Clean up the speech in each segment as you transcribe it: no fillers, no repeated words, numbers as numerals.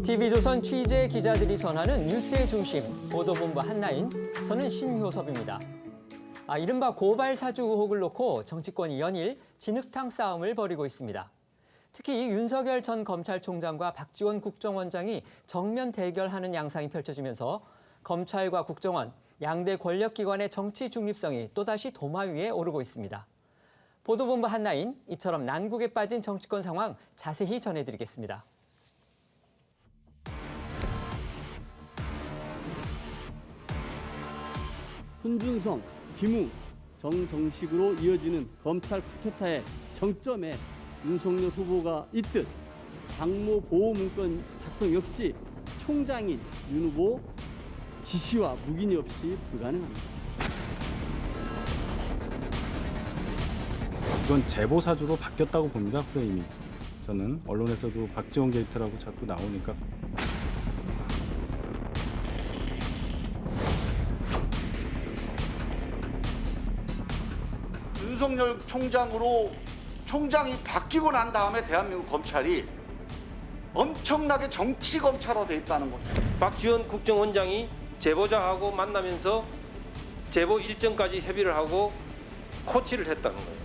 TV조선 취재 기자들이 전하는 뉴스의 중심, 보도본부 한나인, 저는 신효섭입니다. 이른바 고발 사주 의혹을 놓고 정치권이 연일 진흙탕 싸움을 벌이고 있습니다. 특히 윤석열 전 검찰총장과 박지원 국정원장이 정면 대결하는 양상이 펼쳐지면서 검찰과 국정원, 양대 권력기관의 정치 중립성이 또다시 도마 위에 오르고 있습니다. 보도본부 한나인, 이처럼 난국에 빠진 정치권 상황 자세히 전해드리겠습니다. 손준성, 김웅, 정정식으로 이어지는 검찰 쿠데타의 정점에 윤석열 후보가 있듯 장모 보호 문건 작성 역시 총장인 윤 후보 지시와 묵인이 없이 불가능합니다. 이건 제보 사주로 바뀌었다고 봅니다. 프레임이. 저는 언론에서도 박지원 게이트라고 자꾸 나오니까 윤석열 총장으로 총장이 바뀌고 난 다음에 대한민국 검찰이 엄청나게 정치 검찰화 돼 있다는 거죠. 박지원 국정원장이 제보자하고 만나면서 제보 일정까지 협의를 하고 코치를 했다는 거예요.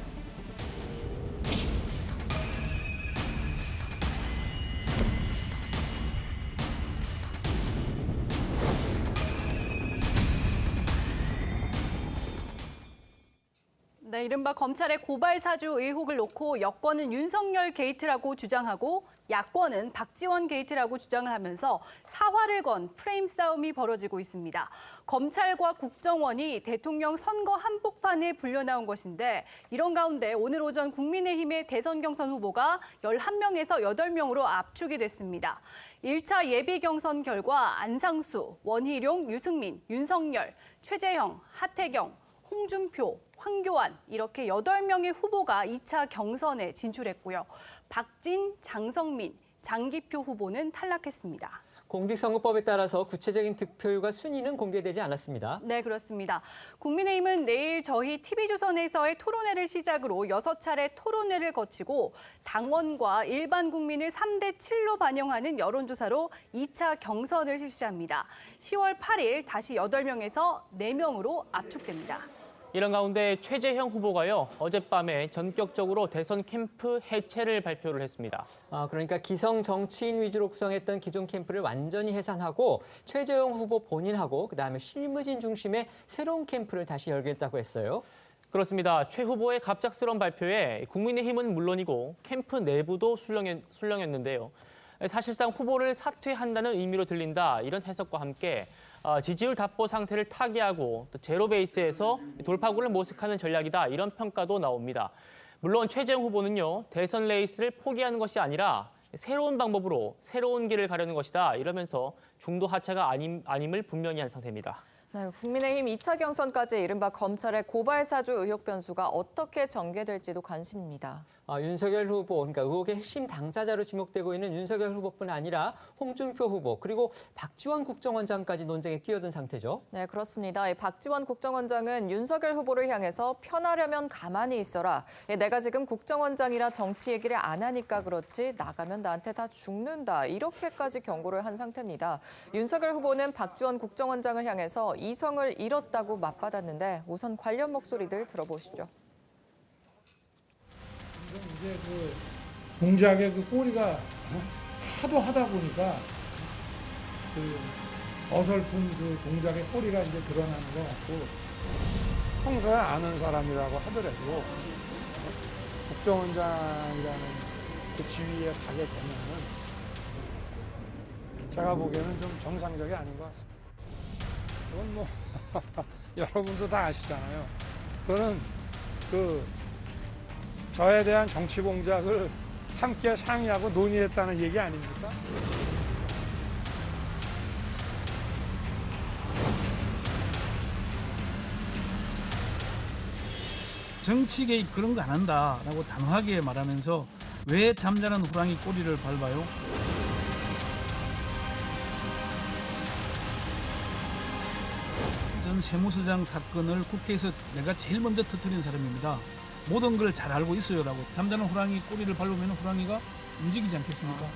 네, 이른바 검찰의 고발 사주 의혹을 놓고 여권은 윤석열 게이트라고 주장하고 야권은 박지원 게이트라고 주장을 하면서 사활을 건 프레임 싸움이 벌어지고 있습니다. 검찰과 국정원이 대통령 선거 한복판에 불려나온 것인데 이런 가운데 오늘 오전 국민의힘의 대선 경선 후보가 11명에서 8명으로 압축이 됐습니다. 1차 예비 경선 결과 안상수, 원희룡, 유승민, 윤석열, 최재형, 하태경, 홍준표, 황교안 이렇게 8명의 후보가 2차 경선에 진출했고요. 박진, 장성민, 장기표 후보는 탈락했습니다. 공직선거법에 따라서 구체적인 득표율과 순위는 공개되지 않았습니다. 네, 그렇습니다. 국민의힘은 내일 저희 TV조선에서의 토론회를 시작으로 6차례 토론회를 거치고 당원과 일반 국민을 3대 7로 반영하는 여론조사로 2차 경선을 실시합니다. 10월 8일 다시 8명에서 4명으로 압축됩니다. 이런 가운데 최재형 후보가요, 어젯밤에 전격적으로 대선 캠프 해체를 발표를 했습니다. 그러니까 기성 정치인 위주로 구성했던 기존 캠프를 완전히 해산하고 최재형 후보 본인하고 그다음에 실무진 중심의 새로운 캠프를 다시 열겠다고 했어요. 그렇습니다. 최 후보의 갑작스러운 발표에 국민의힘은 물론이고 캠프 내부도 술렁였는데요. 사실상 후보를 사퇴한다는 의미로 들린다, 이런 해석과 함께 지지율 답보 상태를 타개하고 또 제로 베이스에서 돌파구를 모색하는 전략이다, 이런 평가도 나옵니다. 물론 최재형 후보는요, 대선 레이스를 포기하는 것이 아니라 새로운 방법으로 새로운 길을 가려는 것이다, 이러면서 중도 하차가 아님을 분명히 한 상태입니다. 네, 국민의힘 2차 경선까지 이른바 검찰의 고발 사주 의혹 변수가 어떻게 전개될지도 관심입니다. 윤석열 후보, 그러니까 의혹의 핵심 당사자로 지목되고 있는 윤석열 후보뿐 아니라 홍준표 후보 그리고 박지원 국정원장까지 논쟁에 끼어든 상태죠. 네, 그렇습니다. 박지원 국정원장은 윤석열 후보를 향해서 편하려면 가만히 있어라. 내가 지금 국정원장이라 정치 얘기를 안 하니까 그렇지 나가면 나한테 다 죽는다. 이렇게까지 경고를 한 상태입니다. 윤석열 후보는 박지원 국정원장을 향해서 이성을 잃었다고 맞받았는데 우선 관련 목소리들 들어보시죠. 이제 그 공작의 그 꼬리가 하도 하다 보니까 그 어설픈 그 공작의 꼬리가 이제 드러나는 것 같고 평소에 아는 사람이라고 하더라도 국정원장이라는 그 지위에 가게 되면은 제가 보기에는 좀 정상적이 아닌 것 같습니다. 그건 뭐 여러분도 다 아시잖아요. 그거는 저에 대한 정치 공작을 함께 상의하고 논의했다는 얘기 아닙니까? 정치 개입 그런 거 안 한다라고 단호하게 말하면서 왜 잠자는 호랑이 꼬리를 밟아요? 전 세무서장 사건을 국회에서 내가 제일 먼저 터뜨린 사람입니다. 모든 걸 잘 알고 있어요라고. 잠자는 호랑이 꼬리를 밟으면 호랑이가 움직이지 않겠습니까?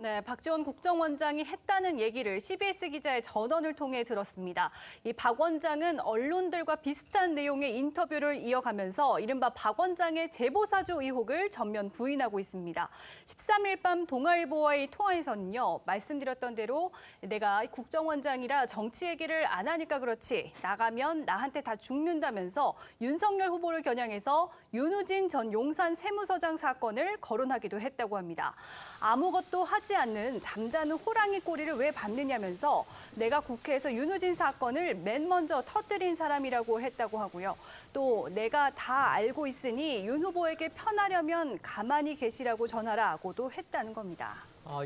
네, 박지원 국정원장이 했다는 얘기를 CBS 기자의 전원을 통해 들었습니다. 이 박 원장은 언론들과 비슷한 내용의 인터뷰를 이어가면서 이른바 박 원장의 제보사주 의혹을 전면 부인하고 있습니다. 13일 밤 동아일보와의 통화에서는요, 말씀드렸던 대로 내가 국정원장이라 정치 얘기를 안 하니까 그렇지 나가면 나한테 다 죽는다면서 윤석열 후보를 겨냥해서 윤우진 전 용산 세무서장 사건을 거론하기도 했다고 합니다. 아무것도 하지 않는 잠자는 호랑이 꼬리를 왜 밟느냐면서 내가 국회에서 윤우진 사건을 맨 먼저 터뜨린 사람이라고 했다고 하고요. 또 내가 다 알고 있으니 윤 후보에게 편하려면 가만히 계시라고 전하라고도 했다는 겁니다.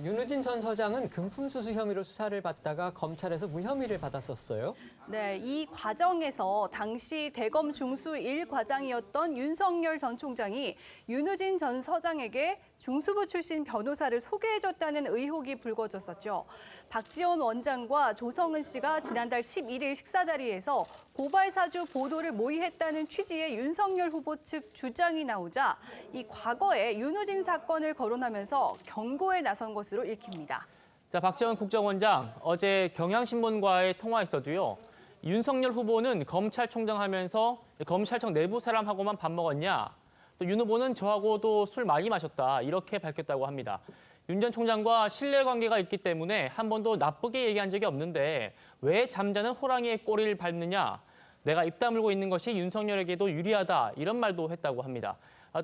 윤우진 전 서장은 금품수수 혐의로 수사를 받다가 검찰에서 무혐의를 받았었어요. 네, 이 과정에서 당시 대검 중수 1과장이었던 윤석열 전 총장이 윤우진 전 서장에게 중수부 출신 변호사를 소개해줬다는 의혹이 불거졌었죠. 박지원 원장과 조성은 씨가 지난달 11일 식사 자리에서 고발 사주 보도를 모의했다는 취지의 윤석열 후보 측 주장이 나오자 이 과거에 윤우진 사건을 거론하면서 경고에 나선 것으로 읽힙니다. 자, 박지원 국정원장 어제 경향신문과의 통화에서도요. 윤석열 후보는 검찰총장 하면서 검찰청 내부 사람하고만 밥 먹었냐? 또 윤 후보는 저하고도 술 많이 마셨다. 이렇게 밝혔다고 합니다. 윤 전 총장과 신뢰관계가 있기 때문에 한 번도 나쁘게 얘기한 적이 없는데 왜 잠자는 호랑이의 꼬리를 밟느냐? 내가 입 다물고 있는 것이 윤석열에게도 유리하다. 이런 말도 했다고 합니다.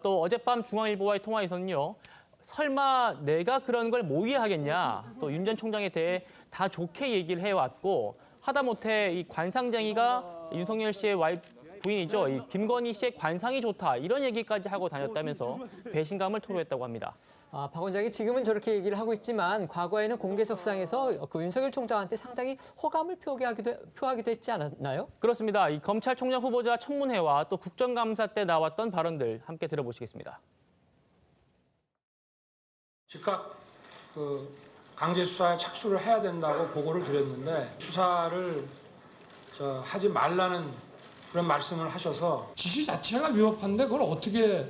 또 어젯밤 중앙일보와의 통화에서는요. 설마 내가 그런 걸 모의하겠냐? 또 윤 전 총장에 대해 다 좋게 얘기를 해왔고 하다못해 이 관상쟁이가 윤석열 씨의 부인이죠. 이 김건희 씨의 관상이 좋다. 이런 얘기까지 하고 다녔다면서 배신감을 토로했다고 합니다. 박 원장이 지금은 저렇게 얘기를 하고 있지만 과거에는 공개석상에서 그 윤석열 총장한테 상당히 호감을 표하기도 했지 않았나요? 그렇습니다. 이 검찰총장 후보자 청문회와 또 국정감사 때 나왔던 발언들 함께 들어보시겠습니다. 즉각 강제 수사에 착수를 해야 된다고 보고를 드렸는데 수사를 하지 말라는 그런 말씀을 하셔서 지시 자체가 위법한데 그걸 어떻게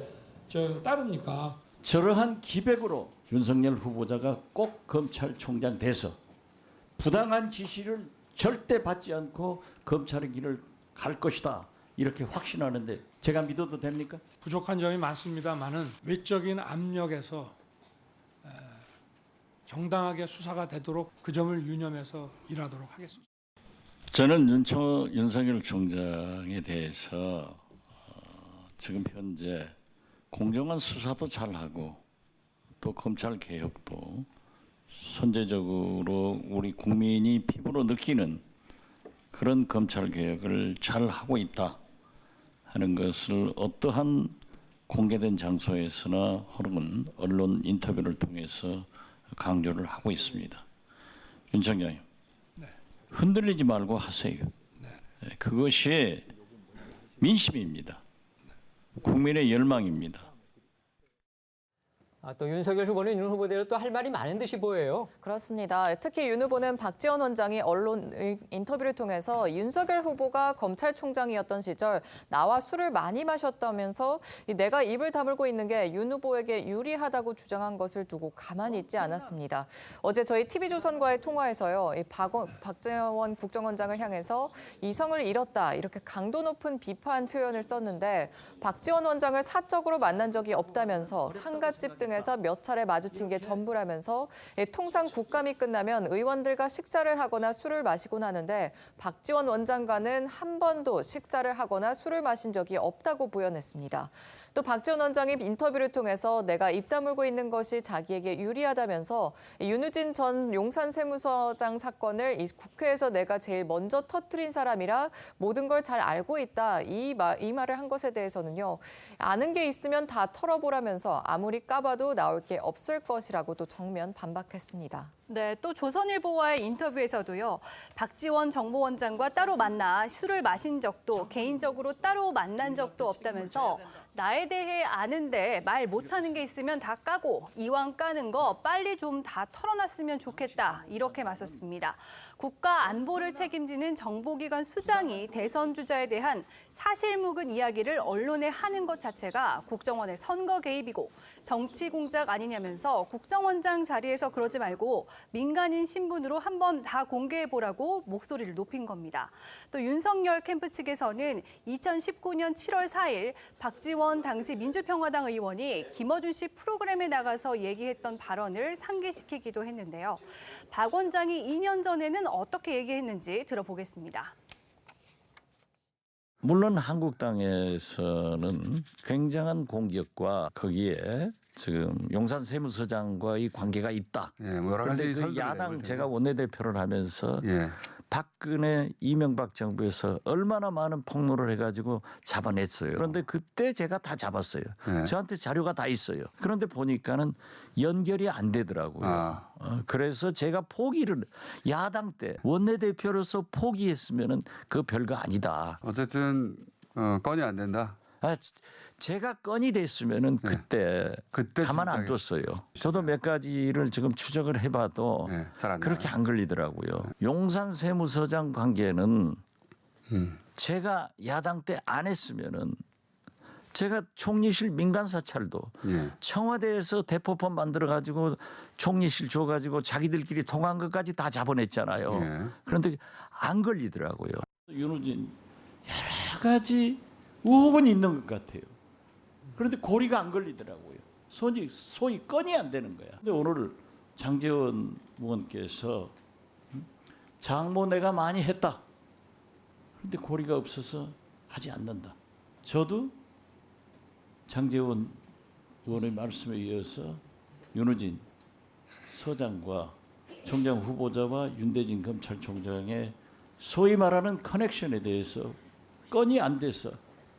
따릅니까? 저러한 기백으로 윤석열 후보자가 꼭 검찰총장 돼서 부당한 지시를 절대 받지 않고 검찰의 길을 갈 것이다. 이렇게 확신하는데 제가 믿어도 됩니까? 부족한 점이 많습니다만은 외적인 압력에서 정당하게 수사가 되도록 그 점을 유념해서 일하도록 하겠습니다. 저는 윤석열 총장에 대해서 지금 현재 공정한 수사도 잘하고 또 검찰 개혁도 선제적으로 우리 국민이 피부로 느끼는 그런 검찰 개혁을 잘하고 있다 하는 것을 어떠한 공개된 장소에서나 혹은 언론 인터뷰를 통해서 강조를 하고 있습니다. 윤 총장님, 흔들리지 말고 하세요. 그것이 민심입니다. 국민의 열망입니다. 또 윤석열 후보는 윤 후보대로 또 할 말이 많은 듯이 보여요. 그렇습니다. 특히 윤 후보는 박지원 원장이 언론 인터뷰를 통해서 윤석열 후보가 검찰총장이었던 시절 나와 술을 많이 마셨다면서 내가 입을 다물고 있는 게 윤 후보에게 유리하다고 주장한 것을 두고 가만히 있지 않았습니다. 어제 저희 TV조선과의 통화에서요. 박지원 국정원장을 향해서 이성을 잃었다 이렇게 강도 높은 비판 표현을 썼는데 박지원 원장을 사적으로 만난 적이 없다면서 상갓집 등에서 몇 차례 마주친 게 전부라면서 통상 국감이 끝나면 의원들과 식사를 하거나 술을 마시곤 하는데 박지원 원장과는 한 번도 식사를 하거나 술을 마신 적이 없다고 부연했습니다. 또 박지원 원장이 인터뷰를 통해서 내가 입 다물고 있는 것이 자기에게 유리하다면서 윤우진 전 용산 세무서장 사건을 국회에서 내가 제일 먼저 터뜨린 사람이라 모든 걸 잘 알고 있다. 이 말을 한 것에 대해서는요. 아는 게 있으면 다 털어보라면서 아무리 까봐도 나올 게 없을 것이라고 또 정면 반박했습니다. 네, 또 조선일보와의 인터뷰에서도요. 박지원 정보원장과 따로 만나 술을 마신 적도 개인적으로 따로 만난 적도 없다면서 나에 대해 아는데 말 못하는 게 있으면 다 까고 이왕 까는 거 빨리 좀 다 털어놨으면 좋겠다. 이렇게 맞섰습니다. 국가 안보를 책임지는 정보기관 수장이 대선 주자에 대한 사실무근 이야기를 언론에 하는 것 자체가 국정원의 선거 개입이고 정치 공작 아니냐면서 국정원장 자리에서 그러지 말고 민간인 신분으로 한번 다 공개해보라고 목소리를 높인 겁니다. 또 윤석열 캠프 측에서는 2019년 7월 4일 박지원 당시 민주평화당 의원이 김어준 씨 프로그램에 나가서 얘기했던 발언을 상기시키기도 했는데요. 박 원장이 2년 전에는 어떻게 얘기했는지 들어보겠습니다. 물론 한국당에서는 굉장한 공격과 거기에 지금 용산 세무서장과의 관계가 있다. 예, 뭐 여러 그런데 가지 그 야당 설명을 제가 원내대표를 하면서 예. 박근혜 이명박 정부에서 얼마나 많은 폭로를 해가지고 잡아냈어요. 그런데 그때 제가 다 잡았어요. 예. 저한테 자료가 다 있어요. 그런데 보니까는 연결이 안 되더라고요. 그래서 제가 포기를 야당 때 원내대표로서 포기했으면은 그 별거 아니다. 어쨌든 건이 안 된다. 제가 건이 됐으면은 그때 가만 안 뒀어요. 저도 몇 가지를 지금 추적을 해봐도 잘안 그렇게 안 걸리더라고요. 용산 세무서장 관계는 제가 야당 때 안 했으면은 제가 총리실 민간 사찰도 청와대에서 대포폰 만들어 가지고 총리실 줘 가지고 자기들끼리 통한 것까지 다 잡아냈잖아요. 그런데 안 걸리더라고요. 윤호진 여러 가지 의혹은 있는 것 같아요. 그런데 고리가 안 걸리더라고요. 소위 건이 안 되는 거야. 근데 오늘 장제원 의원께서 장모 내가 많이 했다. 그런데 고리가 없어서 하지 않는다. 저도 장제원 의원의 말씀에 이어서 윤호진 서장과 총장 후보자와 윤대진 검찰총장의 소위 말하는 커넥션에 대해서 건이 안 돼서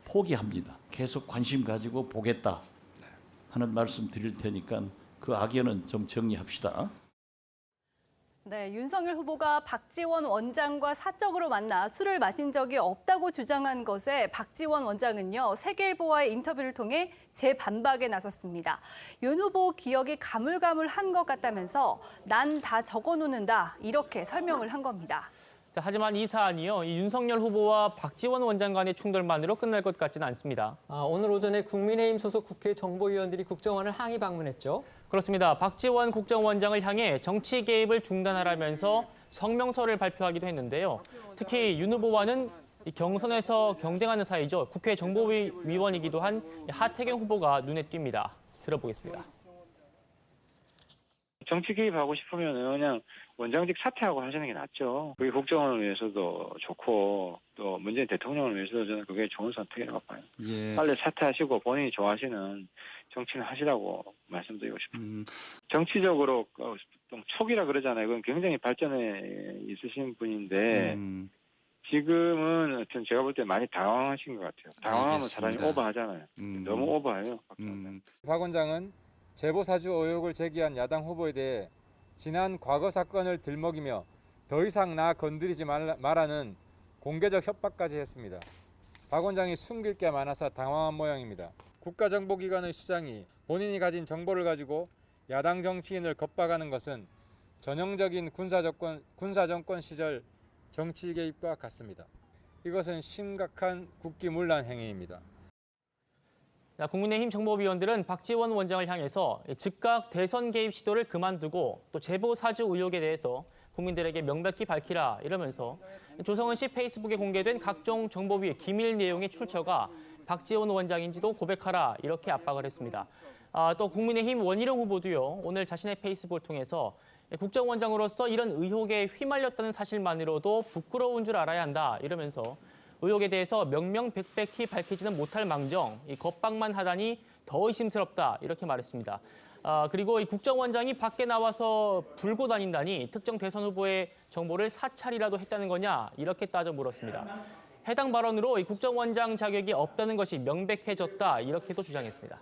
포기합니다. 계속 관심 가지고 보겠다 하는 말씀 드릴 테니까 그 악연은 좀 정리합시다. 네, 윤석열 후보가 박지원 원장과 사적으로 만나 술을 마신 적이 없다고 주장한 것에 박지원 원장은요, 세계일보와의 인터뷰를 통해 재반박에 나섰습니다. 윤 후보 기억이 가물가물한 것 같다면서 난 다 적어놓는다 이렇게 설명을 한 겁니다. 하지만 이 사안이요, 이 윤석열 후보와 박지원 원장 간의 충돌만으로 끝날 것 같지는 않습니다. 오늘 오전에 국민의힘 소속 국회 정보위원들이 국정원을 항의 방문했죠. 그렇습니다. 박지원 국정원장을 향해 정치 개입을 중단하라면서 성명서를 발표하기도 했는데요. 특히 윤 후보와는 이 경선에서 경쟁하는 사이죠. 국회 정보위원이기도 한 하태경 후보가 눈에 띕니다. 들어보겠습니다. 정치 개입하고 싶으면 그냥 원장직 사퇴하고 하시는 게 낫죠. 그게 국정원을 위해서도 좋고 또 문재인 대통령을 위해서도 저는 그게 좋은 선택이라고 봐요. 예. 빨리 사퇴하시고 본인이 좋아하시는 정치는 하시라고 말씀드리고 싶어요. 정치적으로 좀 촉이라 그러잖아요. 그건 굉장히 발전에 있으신 분인데 지금은 하여튼 제가 볼 때 많이 당황하신 것 같아요. 당황하면 사람이 오버하잖아요. 너무 오버해요. 박 원장은 제보 사주 의혹을 제기한 야당 후보에 대해 지난 과거 사건을 들먹이며 더 이상 나 건드리지 말라는 공개적 협박까지 했습니다. 박 원장이 숨길 게 많아서 당황한 모양입니다. 국가정보기관의 수장이 본인이 가진 정보를 가지고 야당 정치인을 겁박하는 것은 전형적인 군사정권 시절 정치 개입과 같습니다. 이것은 심각한 국기문란 행위입니다. 국민의힘 정보위원들은 박지원 원장을 향해서 즉각 대선 개입 시도를 그만두고 또 제보 사주 의혹에 대해서 국민들에게 명백히 밝히라 이러면서 조성은 씨 페이스북에 공개된 각종 정보위 기밀 내용의 출처가 박지원 원장인지도 고백하라 이렇게 압박을 했습니다. 또 국민의힘 원희룡 후보도요, 오늘 자신의 페이스북을 통해서 국정원장으로서 이런 의혹에 휘말렸다는 사실만으로도 부끄러운 줄 알아야 한다 이러면서 의혹에 대해서 명명백백히 밝히지는 못할 망정 이 겁박만 하다니 더 의심스럽다 이렇게 말했습니다. 그리고 이 국정원장이 밖에 나와서 불고 다닌다니 특정 대선 후보의 정보를 사찰이라도 했다는 거냐 이렇게 따져 물었습니다. 해당 발언으로 이 국정원장 자격이 없다는 것이 명백해졌다 이렇게도 주장했습니다.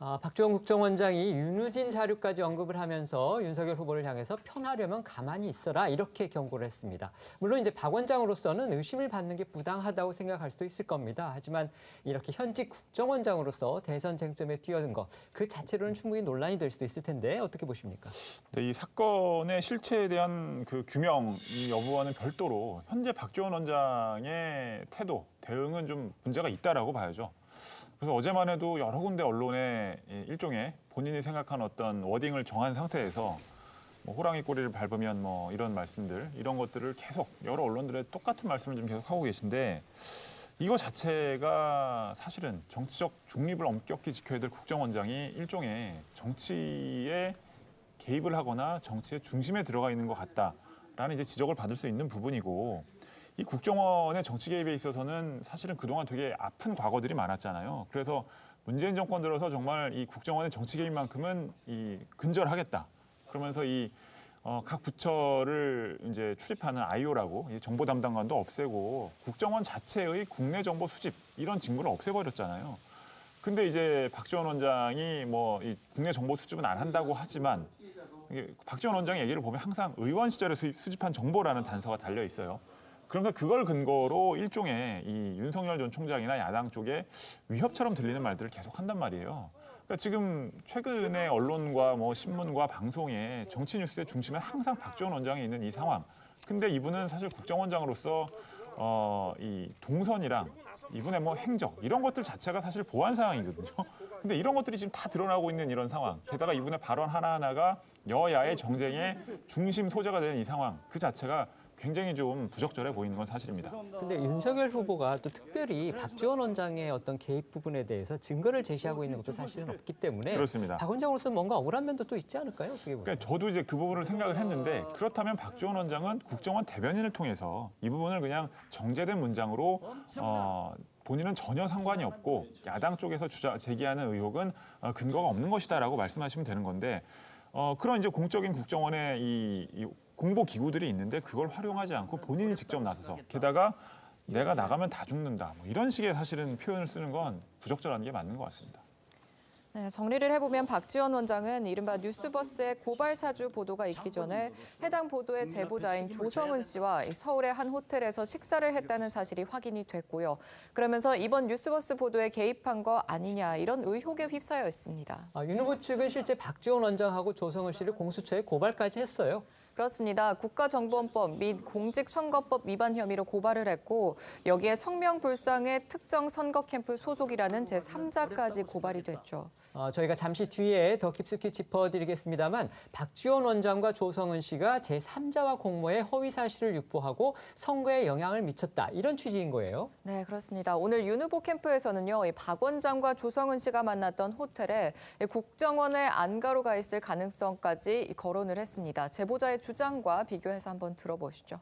박지원 국정원장이 윤우진 자료까지 언급을 하면서 윤석열 후보를 향해서 편하려면 가만히 있어라 이렇게 경고를 했습니다. 물론 이제 박 원장으로서는 의심을 받는 게 부당하다고 생각할 수도 있을 겁니다. 하지만 이렇게 현직 국정원장으로서 대선 쟁점에 뛰어든 것 그 자체로는 충분히 논란이 될 수도 있을 텐데 어떻게 보십니까? 네, 이 사건의 실체에 대한 그 규명 이 여부와는 별도로 현재 박지원 원장의 태도, 대응은 좀 문제가 있다라고 봐야죠. 그래서 어제만 해도 여러 군데 언론에 일종의 본인이 생각한 어떤 워딩을 정한 상태에서 뭐 호랑이 꼬리를 밟으면 뭐 이런 말씀들, 이런 것들을 계속 여러 언론들의 똑같은 말씀을 좀 계속 하고 계신데 이거 자체가 사실은 정치적 중립을 엄격히 지켜야 될 국정원장이 일종의 정치에 개입을 하거나 정치의 중심에 들어가 있는 것 같다라는 이제 지적을 받을 수 있는 부분이고 이 국정원의 정치 개입에 있어서는 사실은 그동안 되게 아픈 과거들이 많았잖아요. 그래서 문재인 정권 들어서 정말 이 국정원의 정치 개입만큼은 근절하겠다. 그러면서 각 부처를 이제 출입하는 IO라고 정보 담당관도 없애고 국정원 자체의 국내 정보 수집 이런 직무를 없애버렸잖아요. 근데 이제 박지원 원장이 뭐 이 국내 정보 수집은 안 한다고 하지만 박지원 원장의 얘기를 보면 항상 의원 시절에 수집한 정보라는 단서가 달려 있어요. 그러니까 그걸 근거로 일종의 이 윤석열 전 총장이나 야당 쪽에 위협처럼 들리는 말들을 계속 한단 말이에요. 그러니까 지금 최근에 언론과 뭐 신문과 방송에 정치 뉴스의 중심에 항상 박지원 원장이 있는 이 상황. 근데 이분은 사실 국정원장으로서 이 동선이랑 이분의 뭐 행적 이런 것들 자체가 사실 보안 사항이거든요. 근데 이런 것들이 지금 다 드러나고 있는 이런 상황. 게다가 이분의 발언 하나하나가 여야의 정쟁의 중심 소재가 되는 이 상황. 그 자체가 굉장히 좀 부적절해 보이는 건 사실입니다. 근데 윤석열 후보가 또 특별히 박지원 원장의 어떤 개입 부분에 대해서 증거를 제시하고 있는 것도 사실은 없기 때문에 그렇습니다. 박 원장으로서는 뭔가 억울한 면도 또 있지 않을까요? 그러니까 저도 이제 그 부분을 생각을 했는데 그렇다면 박지원 원장은 국정원 대변인을 통해서 이 부분을 그냥 정제된 문장으로 본인은 전혀 상관이 없고 야당 쪽에서 제기하는 의혹은 근거가 없는 것이다라고 말씀하시면 되는 건데 그런 이제 공적인 국정원의 이 공보 기구들이 있는데 그걸 활용하지 않고 본인이 직접 나서서 게다가 내가 나가면 다 죽는다 뭐 이런 식의 사실은 표현을 쓰는 건 부적절한 게 맞는 것 같습니다. 네, 정리를 해보면 박지원 원장은 이른바 뉴스버스의 고발 사주 보도가 있기 전에 해당 보도의 제보자인 조성은 씨와 서울의 한 호텔에서 식사를 했다는 사실이 확인이 됐고요. 그러면서 이번 뉴스버스 보도에 개입한 거 아니냐 이런 의혹에 휩싸여 있습니다. 윤 후보 측은 실제 박지원 원장하고 조성은 씨를 공수처에 고발까지 했어요. 그렇습니다. 국가정보원법 및 공직선거법 위반 혐의로 고발을 했고 여기에 성명불상의 특정 선거 캠프 소속이라는 제3자까지 고발이 됐죠. 저희가 잠시 뒤에 더 깊숙이 짚어드리겠습니다만 박지원 원장과 조성은 씨가 제3자와 공모해 허위 사실을 유포하고 선거에 영향을 미쳤다 이런 취지인 거예요. 네, 그렇습니다. 오늘 윤 후보 캠프에서는요, 박 원장과 조성은 씨가 만났던 호텔에 국정원의 안가로 가 있을 가능성까지 거론을 했습니다. 제보자의 주장과 비교해서 한번 들어보시죠.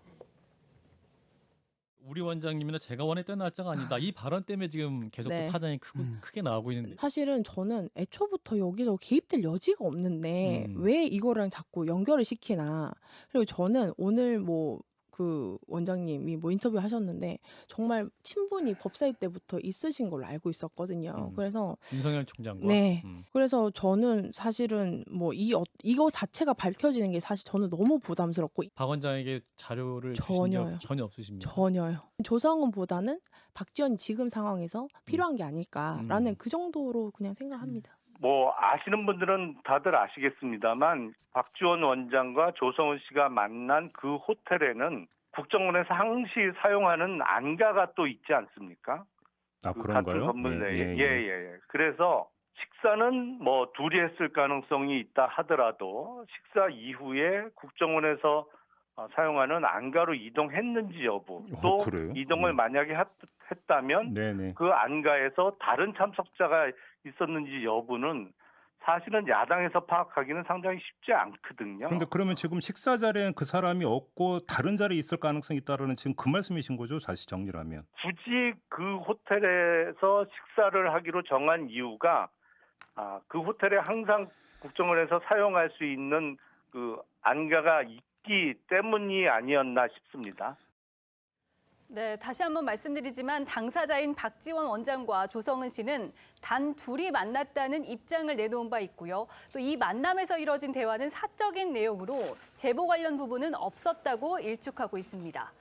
우리 원장님이나 제가 원했던 날짜가 아니다. 이 발언 때문에 지금 계속 네. 파장이 크게 나오고 있는데. 사실은 저는 애초부터 여기서 개입될 여지가 없는데 왜 이거랑 자꾸 연결을 시키나. 그리고 저는 오늘 그 원장님이 인터뷰 하셨는데 정말 친분이 법사위 때부터 있으신 걸로 알고 있었거든요. 그래서 윤석열 총장과. 네. 그래서 저는 사실은 이거 자체가 밝혀지는 게 사실 저는 너무 부담스럽고 박 원장에게 자료를 전혀요. 주신 적 전혀 없으십니다. 전혀요. 조성은보다는 박지원 지금 상황에서 필요한 게 아닐까라는 그 정도로 그냥 생각합니다. 아시는 분들은 다들 아시겠습니다만 박지원 원장과 조성은 씨가 만난 그 호텔에는 국정원에서 항시 사용하는 안가가 또 있지 않습니까? 그런가요? 같은 건물 내에. 예. 예. 그래서 식사는 둘이 했을 가능성이 있다 하더라도 식사 이후에 국정원에서 사용하는 안가로 이동했는지 여부, 또 그래요? 이동을 만약에 했다면 네네. 그 안가에서 다른 참석자가 있었는지 여부는 사실은 야당에서 파악하기는 상당히 쉽지 않거든요. 그런데 그러면 지금 식사 자리엔 그 사람이 없고 다른 자리에 있을 가능성이 있다라는 지금 그 말씀이신 거죠? 다시 정리를 하면. 굳이 그 호텔에서 식사를 하기로 정한 이유가 그 호텔에 항상 국정원에서 사용할 수 있는 그 안가가 있기 때문이 아니었나 싶습니다. 네, 다시 한번 말씀드리지만 당사자인 박지원 원장과 조성은 씨는 단 둘이 만났다는 입장을 내놓은 바 있고요. 또 이 만남에서 이뤄진 대화는 사적인 내용으로 제보 관련 부분은 없었다고 일축하고 있습니다.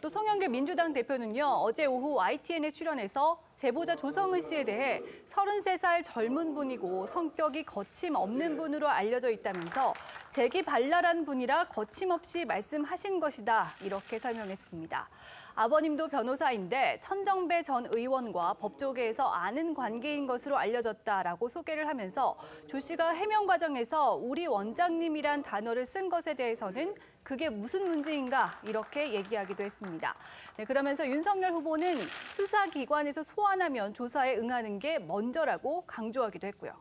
또 송영길 민주당 대표는요, 어제 오후 YTN에 출연해서 제보자 조성은 씨에 대해 33살 젊은 분이고 성격이 거침없는 분으로 알려져 있다면서 재기발랄한 분이라 거침없이 말씀하신 것이다, 이렇게 설명했습니다. 아버님도 변호사인데 천정배 전 의원과 법조계에서 아는 관계인 것으로 알려졌다라고 소개를 하면서 조 씨가 해명 과정에서 우리 원장님이란 단어를 쓴 것에 대해서는 그게 무슨 문제인가 이렇게 얘기하기도 했습니다. 네, 그러면서 윤석열 후보는 수사기관에서 소환하면 조사에 응하는 게 먼저라고 강조하기도 했고요.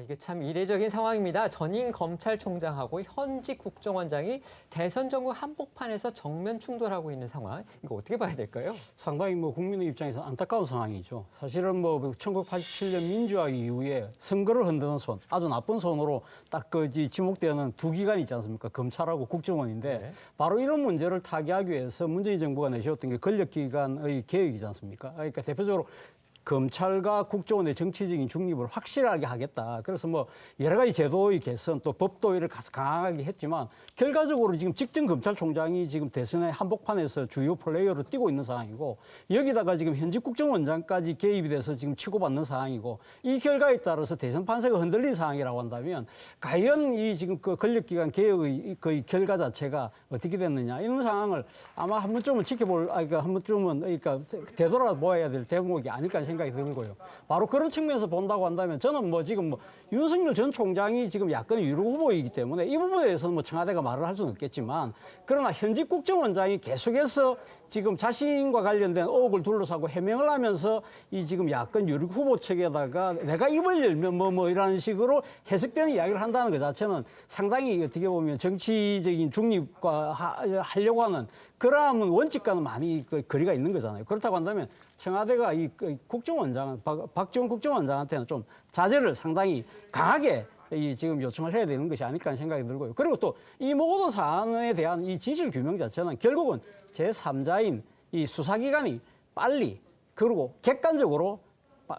이게 참 이례적인 상황입니다. 전임 검찰총장하고 현직 국정원장이 대선 전국 한복판에서 정면 충돌하고 있는 상황. 이거 어떻게 봐야 될까요? 상당히 국민의 입장에서 안타까운 상황이죠. 사실은 1987년 민주화 이후에 선거를 흔드는 손, 아주 나쁜 손으로 딱 지목되는 두 기관이 있지 않습니까? 검찰하고 국정원인데 네. 바로 이런 문제를 타개하기 위해서 문재인 정부가 내세웠던 게 권력기관의 개혁이지 않습니까? 그러니까 대표적으로 검찰과 국정원의 정치적인 중립을 확실하게 하겠다. 그래서 여러 가지 제도의 개선, 또 법도를 강하게 했지만 결과적으로 지금 직전 검찰총장이 지금 대선의 한복판에서 주요 플레이어로 뛰고 있는 상황이고 여기다가 지금 현직 국정원장까지 개입이 돼서 지금 치고받는 상황이고 이 결과에 따라서 대선 판세가 흔들린 상황이라고 한다면 과연 이 지금 그 권력기관 개혁의 그 결과 자체가 어떻게 됐느냐 이런 상황을 아마 한 번쯤은 한 번쯤은 되돌아보아야 될 대목이 아닐까 생각이 들고요. 바로 그런 측면에서 본다고 한다면 저는 지금 윤석열 전 총장이 지금 야권의 유력 후보이기 때문에 이 부분에 대해서는 청와대가 말을 할 수는 없겠지만 그러나 현직 국정원장이 계속해서 지금 자신과 관련된 의혹을 둘러싸고 해명을 하면서 이 지금 야권 유력 후보 측에다가 내가 입을 열면 이런 식으로 해석되는 이야기를 한다는 것 자체는 상당히 어떻게 보면 정치적인 중립과 하려고 하는 그러한 원칙과는 많이 거리가 있는 거잖아요. 그렇다고 한다면 청와대가 이 국정원장, 박지원 국정원장한테는 좀 자제를 상당히 강하게 지금 요청을 해야 되는 것이 아닐까 하는 생각이 들고요. 그리고 또 이 모든 사안에 대한 이 진실 규명 자체는 결국은 제3자인 이 수사기관이 빨리 그리고 객관적으로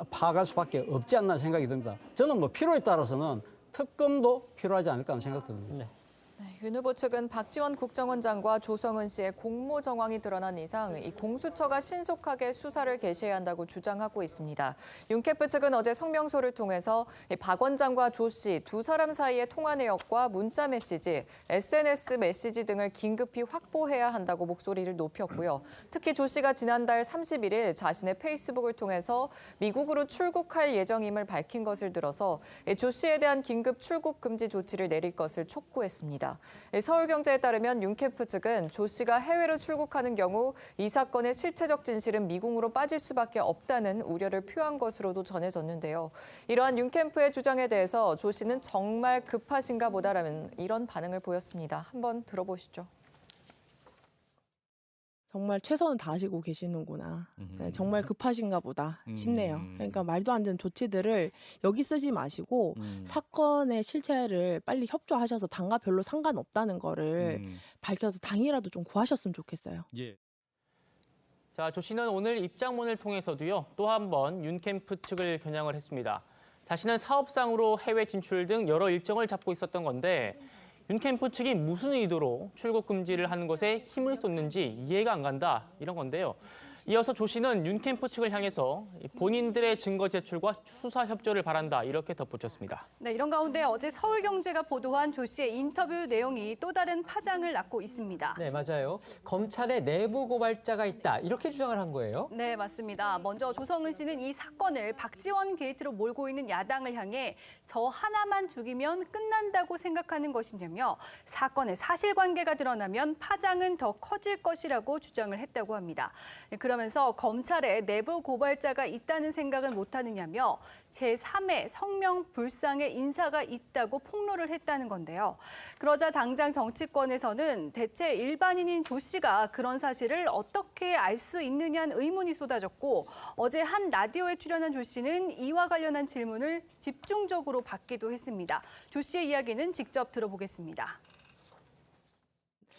파악할 수밖에 없지 않나 생각이 듭니다. 저는 필요에 따라서는 특검도 필요하지 않을까 하는 생각이 듭니다. 네, 윤 후보 측은 박지원 국정원장과 조성은 씨의 공모 정황이 드러난 이상 이 공수처가 신속하게 수사를 개시해야 한다고 주장하고 있습니다. 윤캠프 측은 어제 성명서를 통해서 박 원장과 조 씨 두 사람 사이의 통화 내역과 문자 메시지, SNS 메시지 등을 긴급히 확보해야 한다고 목소리를 높였고요. 특히 조 씨가 지난달 31일 자신의 페이스북을 통해서 미국으로 출국할 예정임을 밝힌 것을 들어서 조 씨에 대한 긴급 출국 금지 조치를 내릴 것을 촉구했습니다. 서울경제에 따르면 윤캠프 측은 조 씨가 해외로 출국하는 경우 이 사건의 실체적 진실은 미궁으로 빠질 수밖에 없다는 우려를 표한 것으로도 전해졌는데요. 이러한 윤캠프의 주장에 대해서 조 씨는 정말 급하신가 보다라는 이런 반응을 보였습니다. 한번 들어보시죠. 정말 최선을 다하시고 계시는구나. 네, 정말 급하신가 보다 싶네요. 그러니까 말도 안 되는 조치들을 여기 쓰지 마시고 사건의 실체를 빨리 협조하셔서 당과 별로 상관없다는 거를 밝혀서 당이라도 좀 구하셨으면 좋겠어요. 예. 자, 조 씨는 오늘 입장문을 통해서도요, 또 한 번 윤캠프 측을 겨냥을 했습니다. 자신은 사업상으로 해외 진출 등 여러 일정을 잡고 있었던 건데 윤캠프 측이 무슨 의도로 출국 금지를 하는 것에 힘을 쏟는지 이해가 안 간다, 이런 건데요. 이어서 조 씨는 윤캠프 측을 향해서 본인들의 증거 제출과 수사 협조를 바란다, 이렇게 덧붙였습니다. 네, 이런 가운데 어제 서울경제가 보도한 조 씨의 인터뷰 내용이 또 다른 파장을 낳고 있습니다. 네, 맞아요. 검찰에 내부 고발자가 있다, 이렇게 주장을 한 거예요. 네, 맞습니다. 먼저 조성은 씨는 이 사건을 박지원 게이트로 몰고 있는 야당을 향해 저 하나만 죽이면 끝난다고 생각하는 것이냐며 사건의 사실관계가 드러나면 파장은 더 커질 것이라고 주장을 했다고 합니다. 그러면서 검찰에 내부 고발자가 있다는 생각은 못하느냐며 제3의 성명불상의 인사가 있다고 폭로를 했다는 건데요. 그러자 당장 정치권에서는 대체 일반인인 조 씨가 그런 사실을 어떻게 알 수 있느냐는 의문이 쏟아졌고 어제 한 라디오에 출연한 조 씨는 이와 관련한 질문을 집중적으로 받기도 했습니다. 조 씨의 이야기는 직접 들어보겠습니다.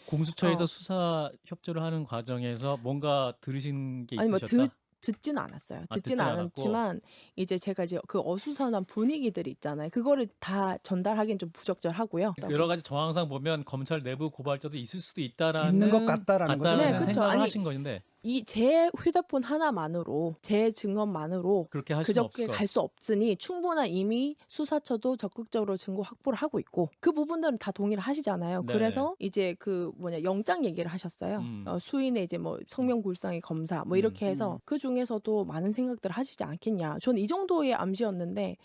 공수처에서 수사 협조를 하는 과정에서 뭔가 들으신 게 아니 뭐 있으셨다? 듣지는 않았어요. 아, 듣지는 듣진 않았고. 않았지만 이제 제가 이제 그 어수선한 분위기들이 있잖아요. 그거를 다 전달하기는 좀 부적절하고요. 여러 가지 정황상 보면 검찰 내부 고발자도 있을 수도 있다라는 있는 것 같다라는 거죠. 네, 그쵸. 생각을 아니, 하신 것인데 이 제 휴대폰 하나만으로 제 증언만으로 그렇게 할 수는 없을 그저께 것 갈 수 없으니 충분한 이미 수사처도 적극적으로 증거 확보를 하고 있고 그 부분들은 다 동의를 하시잖아요. 네. 그래서 이제 그 영장 얘기를 하셨어요. 수인의 이제 뭐 성명불상의 검사 뭐 이렇게 해서 그 중에서도 많은 생각들을 하시지 않겠냐. 저는 이 정도의 암시였는데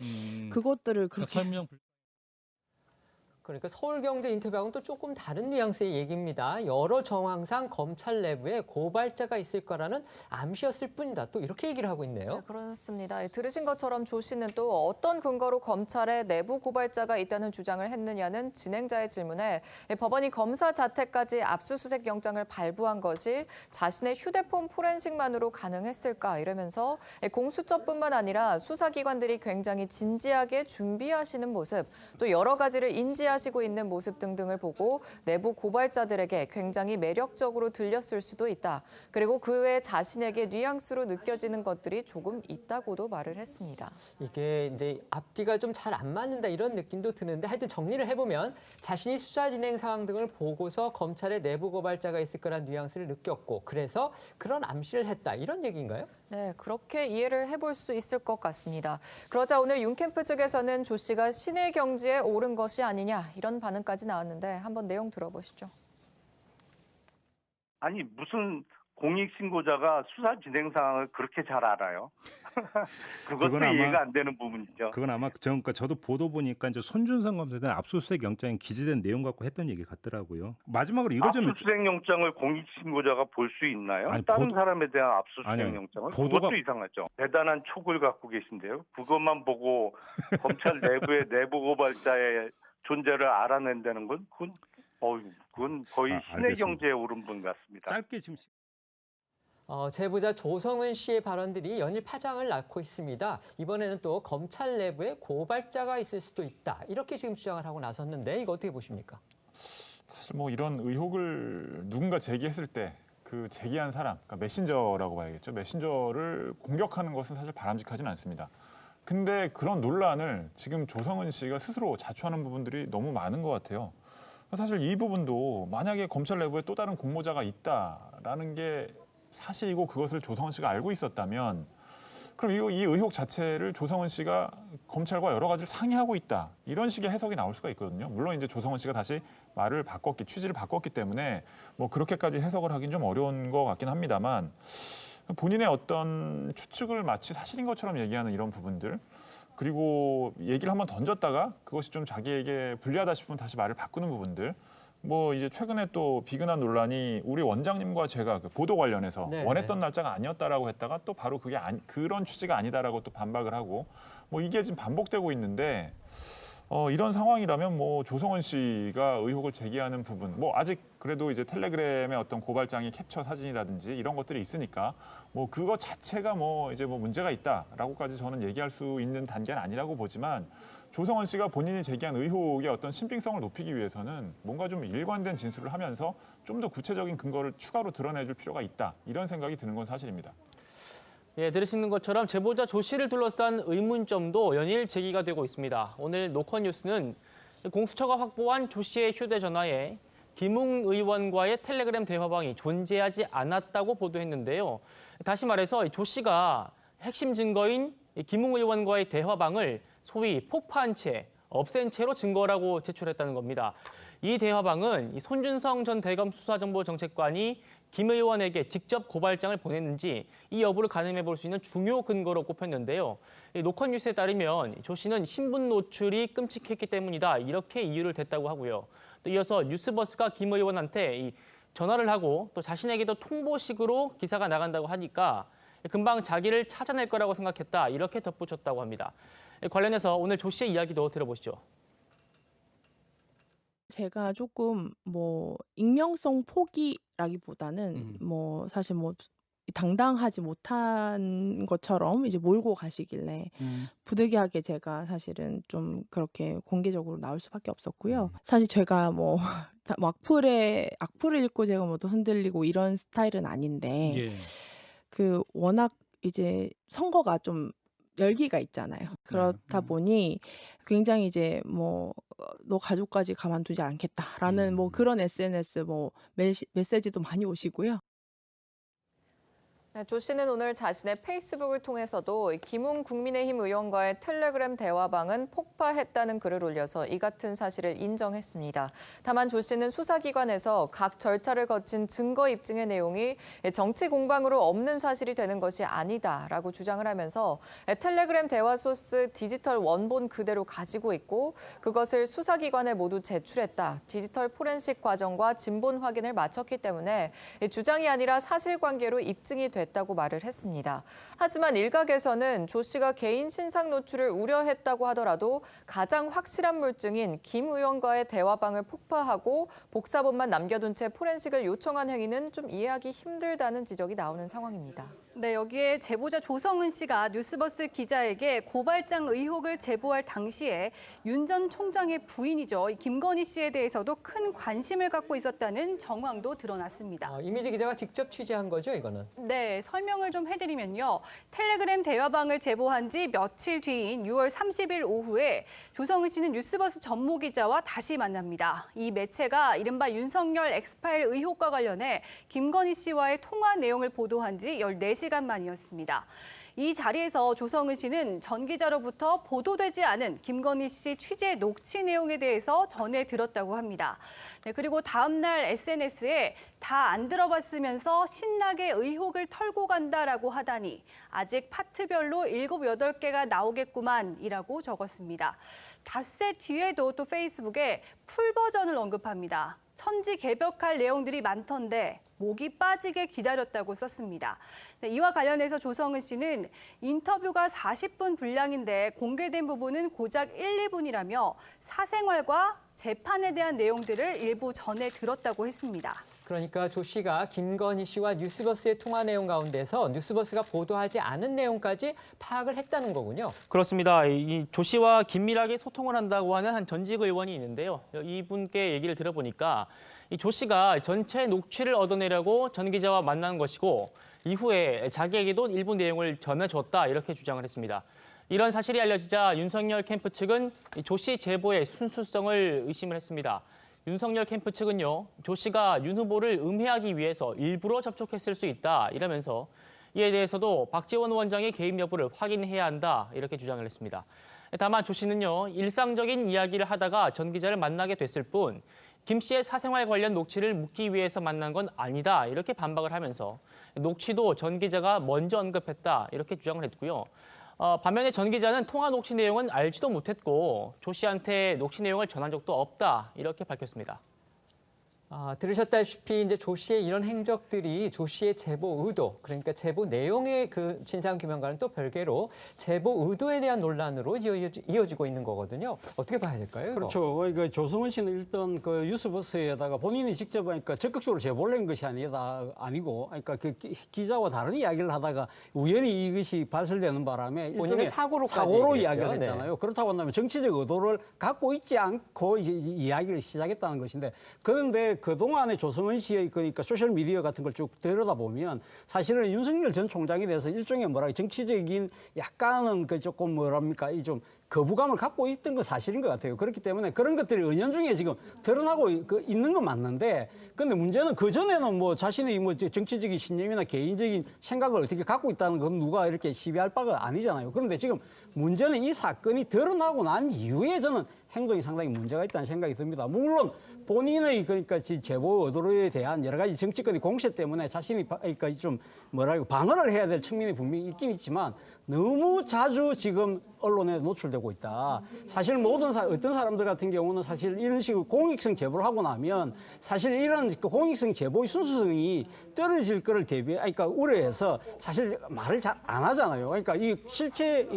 그것들을 그렇게 설명 그러니까 서울경제 인터뷰하고는 또 조금 다른 뉘앙스의 얘기입니다. 여러 정황상 검찰 내부에 고발자가 있을 거라는 암시였을 뿐이다. 또 이렇게 얘기를 하고 있네요. 네, 그렇습니다. 들으신 것처럼 조 씨는 또 어떤 근거로 검찰에 내부 고발자가 있다는 주장을 했느냐는 진행자의 질문에 법원이 검사 자택까지 압수수색 영장을 발부한 것이 자신의 휴대폰 포렌식만으로 가능했을까 이러면서 공수처뿐만 아니라 수사기관들이 굉장히 진지하게 준비하시는 모습, 또 여러 가지를 인지하시고 있는 모습 등등을 보고 내부 고발자들에게 굉장히 매력적으로 들렸을 수도 있다. 그리고 그 외에 자신에게 뉘앙스로 느껴지는 것들이 조금 있다고도 말을 했습니다. 이게 이제 앞뒤가 좀 잘 안 맞는다 이런 느낌도 드는데 하여튼 정리를 해보면 자신이 수사 진행 상황 등을 보고서 검찰에 내부 고발자가 있을 거란 뉘앙스를 느꼈고 그래서 그런 암시를 했다 이런 얘기인가요? 네, 그렇게 이해를 해볼 수 있을 것 같습니다. 그러자 오늘 윤캠프 측에서는 조 씨가 신의 경지에 오른 것이 아니냐 이런 반응까지 나왔는데 한번 내용 들어보시죠. 아니 무슨 공익신고자가 수사 진행 상황을 그렇게 잘 알아요? 그것도 그건 아마- 이해가 안 되는 부분이죠. 그건 아마 그러니까 저도 보도 보니까 이제 손준성 검사에 대한 압수수색 영장에 기재된 내용 갖고 했던 얘기 같더라고요. 마지막으로 이걸 좀 압수수색 영장을 공익신고자가 볼 수 있나요? 아니, 다른 보도- 사람에 대한 압수수색 아니요. 영장을? 보도가- 그것도 이상하죠. 대단한 촉을 갖고 계신데요. 그것만 보고 검찰 내부의 내부 고발자의 존재를 알아낸다는 건 그건 거의 신의 알겠습니다. 경지에 오른 분 같습니다. 짧게 지금 제보자 조성은 씨의 발언들이 연일 파장을 낳고 있습니다. 이번에는 또 검찰 내부에 고발자가 있을 수도 있다. 이렇게 지금 주장을 하고 나섰는데 이거 어떻게 보십니까? 사실 뭐 이런 의혹을 누군가 제기했을 때 그 제기한 사람, 그러니까 메신저라고 봐야겠죠. 메신저를 공격하는 것은 사실 바람직하진 않습니다. 근데 그런 논란을 지금 조성은 씨가 스스로 자초하는 부분들이 너무 많은 것 같아요. 사실 이 부분도 만약에 검찰 내부에 또 다른 공모자가 있다라는 게 사실이고 그것을 조성은 씨가 알고 있었다면 그럼 이 의혹 자체를 조성은 씨가 검찰과 여러 가지를 상의하고 있다. 이런 식의 해석이 나올 수가 있거든요. 물론 이제 조성은 씨가 다시 취지를 바꿨기 때문에 뭐 그렇게까지 해석을 하긴 좀 어려운 것 같긴 합니다만 본인의 어떤 추측을 마치 사실인 것처럼 얘기하는 이런 부분들 그리고 얘기를 한번 던졌다가 그것이 좀 자기에게 불리하다 싶으면 다시 말을 바꾸는 부분들 뭐 이제 최근에 또 비근한 논란이 우리 원장님과 제가 그 보도 관련해서 네, 원했던 날짜가 아니었다라고 했다가 또 바로 그게 그런 취지가 아니다라고 또 반박을 하고 뭐 이게 지금 반복되고 있는데 이런 상황이라면 뭐 조성은 씨가 의혹을 제기하는 부분 뭐 아직 그래도 이제 텔레그램의 어떤 고발장의 캡처 사진이라든지 이런 것들이 있으니까 뭐 그거 자체가 뭐 이제 뭐 문제가 있다라고까지 저는 얘기할 수 있는 단계는 아니라고 보지만 조성은 씨가 본인이 제기한 의혹의 어떤 신빙성을 높이기 위해서는 뭔가 좀 일관된 진술을 하면서 좀 더 구체적인 근거를 추가로 드러내줄 필요가 있다. 이런 생각이 드는 건 사실입니다. 예, 들으시는 것처럼 제보자 조 씨를 둘러싼 의문점도 연일 제기가 되고 있습니다. 오늘 노컷 뉴스는 공수처가 확보한 조 씨의 휴대전화에 김웅 의원과의 텔레그램 대화방이 존재하지 않았다고 보도했는데요. 다시 말해서 조 씨가 핵심 증거인 김웅 의원과의 대화방을 소위 폭파한 채, 없앤 채로 증거라고 제출했다는 겁니다. 이 대화방은 손준성 전 대검 수사정보정책관이 김 의원에게 직접 고발장을 보냈는지 이 여부를 가늠해 볼 수 있는 중요 근거로 꼽혔는데요. 노컷 뉴스에 따르면 조 씨는 신분 노출이 끔찍했기 때문이다. 이렇게 이유를 댔다고 하고요. 또 이어서 뉴스버스가 김 의원한테 전화를 하고 또 자신에게도 통보식으로 기사가 나간다고 하니까 금방 자기를 찾아낼 거라고 생각했다. 이렇게 덧붙였다고 합니다. 관련해서 오늘 조 씨의 이야기도 들어보시죠. 제가 조금 뭐 익명성 포기라기보다는 뭐 사실 뭐 당당하지 못한 것처럼 이제 몰고 가시길래 부득이하게 제가 사실은 좀 그렇게 공개적으로 나올 수밖에 없었고요. 사실 제가 뭐 악플을 읽고 제가 뭐 또 흔들리고 이런 스타일은 아닌데 예. 그 워낙 이제 선거가 좀 열기가 있잖아요. 그렇다 보니 굉장히 이제 뭐 너 가족까지 가만두지 않겠다라는 뭐 그런 SNS 뭐 메시지도 많이 오시고요. 네, 조 씨는 오늘 자신의 페이스북을 통해서도 김웅 국민의힘 의원과의 텔레그램 대화방은 폭파했다는 글을 올려서 이 같은 사실을 인정했습니다. 다만 조 씨는 수사기관에서 각 절차를 거친 증거 입증의 내용이 정치 공방으로 없는 사실이 되는 것이 아니다라고 주장을 하면서 텔레그램 대화 소스 디지털 원본 그대로 가지고 있고 그것을 수사기관에 모두 제출했다. 디지털 포렌식 과정과 진본 확인을 마쳤기 때문에 주장이 아니라 사실관계로 입증이 됐다고 말을 했습니다. 하지만 일각에서는 조 씨가 개인 신상 노출을 우려했다고 하더라도 가장 확실한 물증인 김 의원과의 대화방을 폭파하고 복사본만 남겨둔 채 포렌식을 요청한 행위는 좀 이해하기 힘들다는 지적이 나오는 상황입니다. 네, 여기에 제보자 조성은 씨가 뉴스버스 기자에게 고발장 의혹을 제보할 당시에 윤 전 총장의 부인이죠. 김건희 씨에 대해서도 큰 관심을 갖고 있었다는 정황도 드러났습니다. 이미지 기자가 직접 취재한 거죠, 이거는? 네, 설명을 좀 해드리면요. 텔레그램 대화방을 제보한 지 며칠 뒤인 6월 30일 오후에 조성은 씨는 뉴스버스 전모 기자와 다시 만납니다. 이 매체가 이른바 윤석열 엑스파일 의혹과 관련해 김건희 씨와의 통화 내용을 보도한 지 14시간 만이었습니다. 이 자리에서 조성은 씨는 전 기자로부터 보도되지 않은 김건희 씨 취재 녹취 내용에 대해서 전해 들었다고 합니다. 네, 그리고 다음 날 SNS에 다 안 들어봤으면서 신나게 의혹을 털고 간다라고 하다니 아직 파트별로 7, 8개가 나오겠구만이라고 적었습니다. 닷새 뒤에도 또 페이스북에 풀 버전을 언급합니다. 천지개벽할 내용들이 많던데 목이 빠지게 기다렸다고 썼습니다. 네, 이와 관련해서 조성은 씨는 인터뷰가 40분 분량인데 공개된 부분은 고작 1, 2분이라며 사생활과 재판에 대한 내용들을 일부 전해 들었다고 했습니다. 그러니까 조 씨가 김건희 씨와 뉴스버스의 통화 내용 가운데서 뉴스버스가 보도하지 않은 내용까지 파악을 했다는 거군요. 그렇습니다. 이 조 씨와 긴밀하게 소통을 한다고 하는 한 전직 의원이 있는데요. 이분께 얘기를 들어보니까 이 조 씨가 전체 녹취를 얻어내려고 전 기자와 만난 것이고 이후에 자기에게도 일부 내용을 전해줬다 이렇게 주장을 했습니다. 이런 사실이 알려지자 윤석열 캠프 측은 조 씨 제보의 순수성을 의심을 했습니다. 윤석열 캠프 측은요, 조 씨가 윤 후보를 음해하기 위해서 일부러 접촉했을 수 있다 이러면서 이에 대해서도 박지원 원장의 개입 여부를 확인해야 한다 이렇게 주장을 했습니다. 다만 조 씨는요, 일상적인 이야기를 하다가 전 기자를 만나게 됐을 뿐 김 씨의 사생활 관련 녹취를 묻기 위해서 만난 건 아니다 이렇게 반박을 하면서 녹취도 전 기자가 먼저 언급했다 이렇게 주장을 했고요. 반면에 전 기자는 통화 녹취 내용은 알지도 못했고 조 씨한테 녹취 내용을 전한 적도 없다 이렇게 밝혔습니다. 들으셨다시피 이제 조 씨의 이런 행적들이 조 씨의 제보 의도, 그러니까 제보 내용의 그 진상 규명과는 또 별개로 제보 의도에 대한 논란으로 이어지고 있는 거거든요. 어떻게 봐야 될까요? 이거? 그렇죠. 그러니까 조성은 씨는 일단 그 뉴스버스에다가 본인이 직접 하니까 적극적으로 제보를 낸 것이 아니고, 그러니까 그 기자와 다른 이야기를 하다가 우연히 이것이 발설되는 바람에 본인은 사고로 이야기를 했잖아요. 네. 그렇다고 한다면 정치적 의도를 갖고 있지 않고 이제 이야기를 시작했다는 것인데, 그런데 그동안에 조성은 씨의 그러니까 소셜미디어 같은 걸 쭉 들여다보면 사실은 윤석열 전 총장에 대해서 일종의 정치적인 약간은 그 조금 이 좀 거부감을 갖고 있던 건 사실인 것 같아요. 그렇기 때문에 그런 것들이 은연중에 지금 드러나고 있는 건 맞는데, 근데 문제는 그전에는 뭐 자신의 뭐 정치적인 신념이나 개인적인 생각을 어떻게 갖고 있다는 건 누가 이렇게 시비할 바가 아니잖아요. 그런데 지금 문제는 이 사건이 드러나고 난 이후에 저는 행동이 상당히 문제가 있다는 생각이 듭니다. 물론 본인의 그러니까 제보 의도에 대한 여러 가지 정치권의 공세 때문에 자신이 그러니까 좀 방어를 해야 될 측면이 분명히 있긴 있지만, 너무 자주 지금 언론에 노출되고 있다. 사실 어떤 사람들 같은 경우는 사실 이런 식으로 공익성 제보를 하고 나면 사실 이런 그 공익성 제보의 순수성이 떨어질 거를 그러니까 우려해서 사실 말을 잘 안 하잖아요. 그러니까 이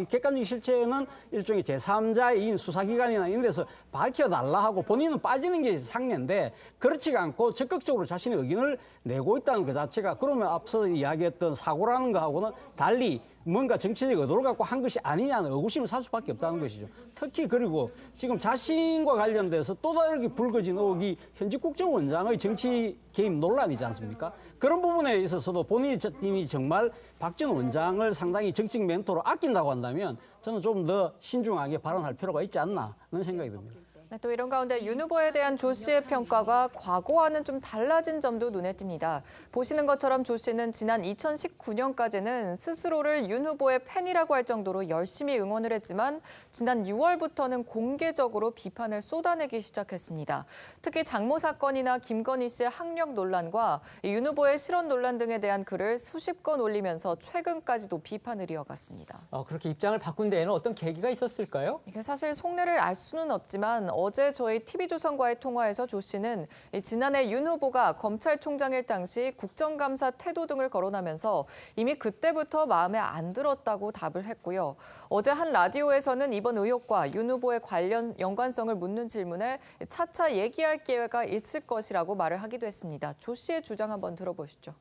객관적인 실체는 일종의 제3자인 수사기관이나 이런 데서 밝혀달라 하고 본인은 빠지는 게 상례인데 그렇지가 않고 적극적으로 자신의 의견을 내고 있다는 것 자체가 그러면 앞서 이야기했던 사고라는 거하고는 달리 뭔가 정치적 의도를 갖고 한 것이 아니냐는 의구심을 살 수밖에 없다는 것이죠. 특히 그리고 지금 자신과 관련돼서 또 다르게 불거진 의혹이 현직 국정원장의 정치 개입 논란이지 않습니까? 그런 부분에 있어서도 본인이 정말 박 전 원장을 상당히 정치적 멘토로 아낀다고 한다면 저는 좀 더 신중하게 발언할 필요가 있지 않나 하는 생각이 듭니다. 네, 또 이런 가운데 윤 후보에 대한 조 씨의 평가가 과거와는 좀 달라진 점도 눈에 띕니다. 보시는 것처럼 조 씨는 지난 2019년까지는 스스로를 윤 후보의 팬이라고 할 정도로 열심히 응원을 했지만 지난 6월부터는 공개적으로 비판을 쏟아내기 시작했습니다. 특히 장모 사건이나 김건희 씨의 학력 논란과 윤 후보의 실언 논란 등에 대한 글을 수십 건 올리면서 최근까지도 비판을 이어갔습니다. 그렇게 입장을 바꾼 데에는 어떤 계기가 있었을까요? 이게 사실 속내를 알 수는 없지만 어제 저희 TV조선과의 통화에서 조 씨는 지난해 윤 후보가 검찰총장일 당시 국정감사 태도 등을 거론하면서 이미 그때부터 마음에 안 들었다고 답을 했고요. 어제 한 라디오에서는 이번 의혹과 윤 후보의 관련 연관성을 묻는 질문에 차차 얘기할 기회가 있을 것이라고 말을 하기도 했습니다. 조 씨의 주장 한번 들어보시죠.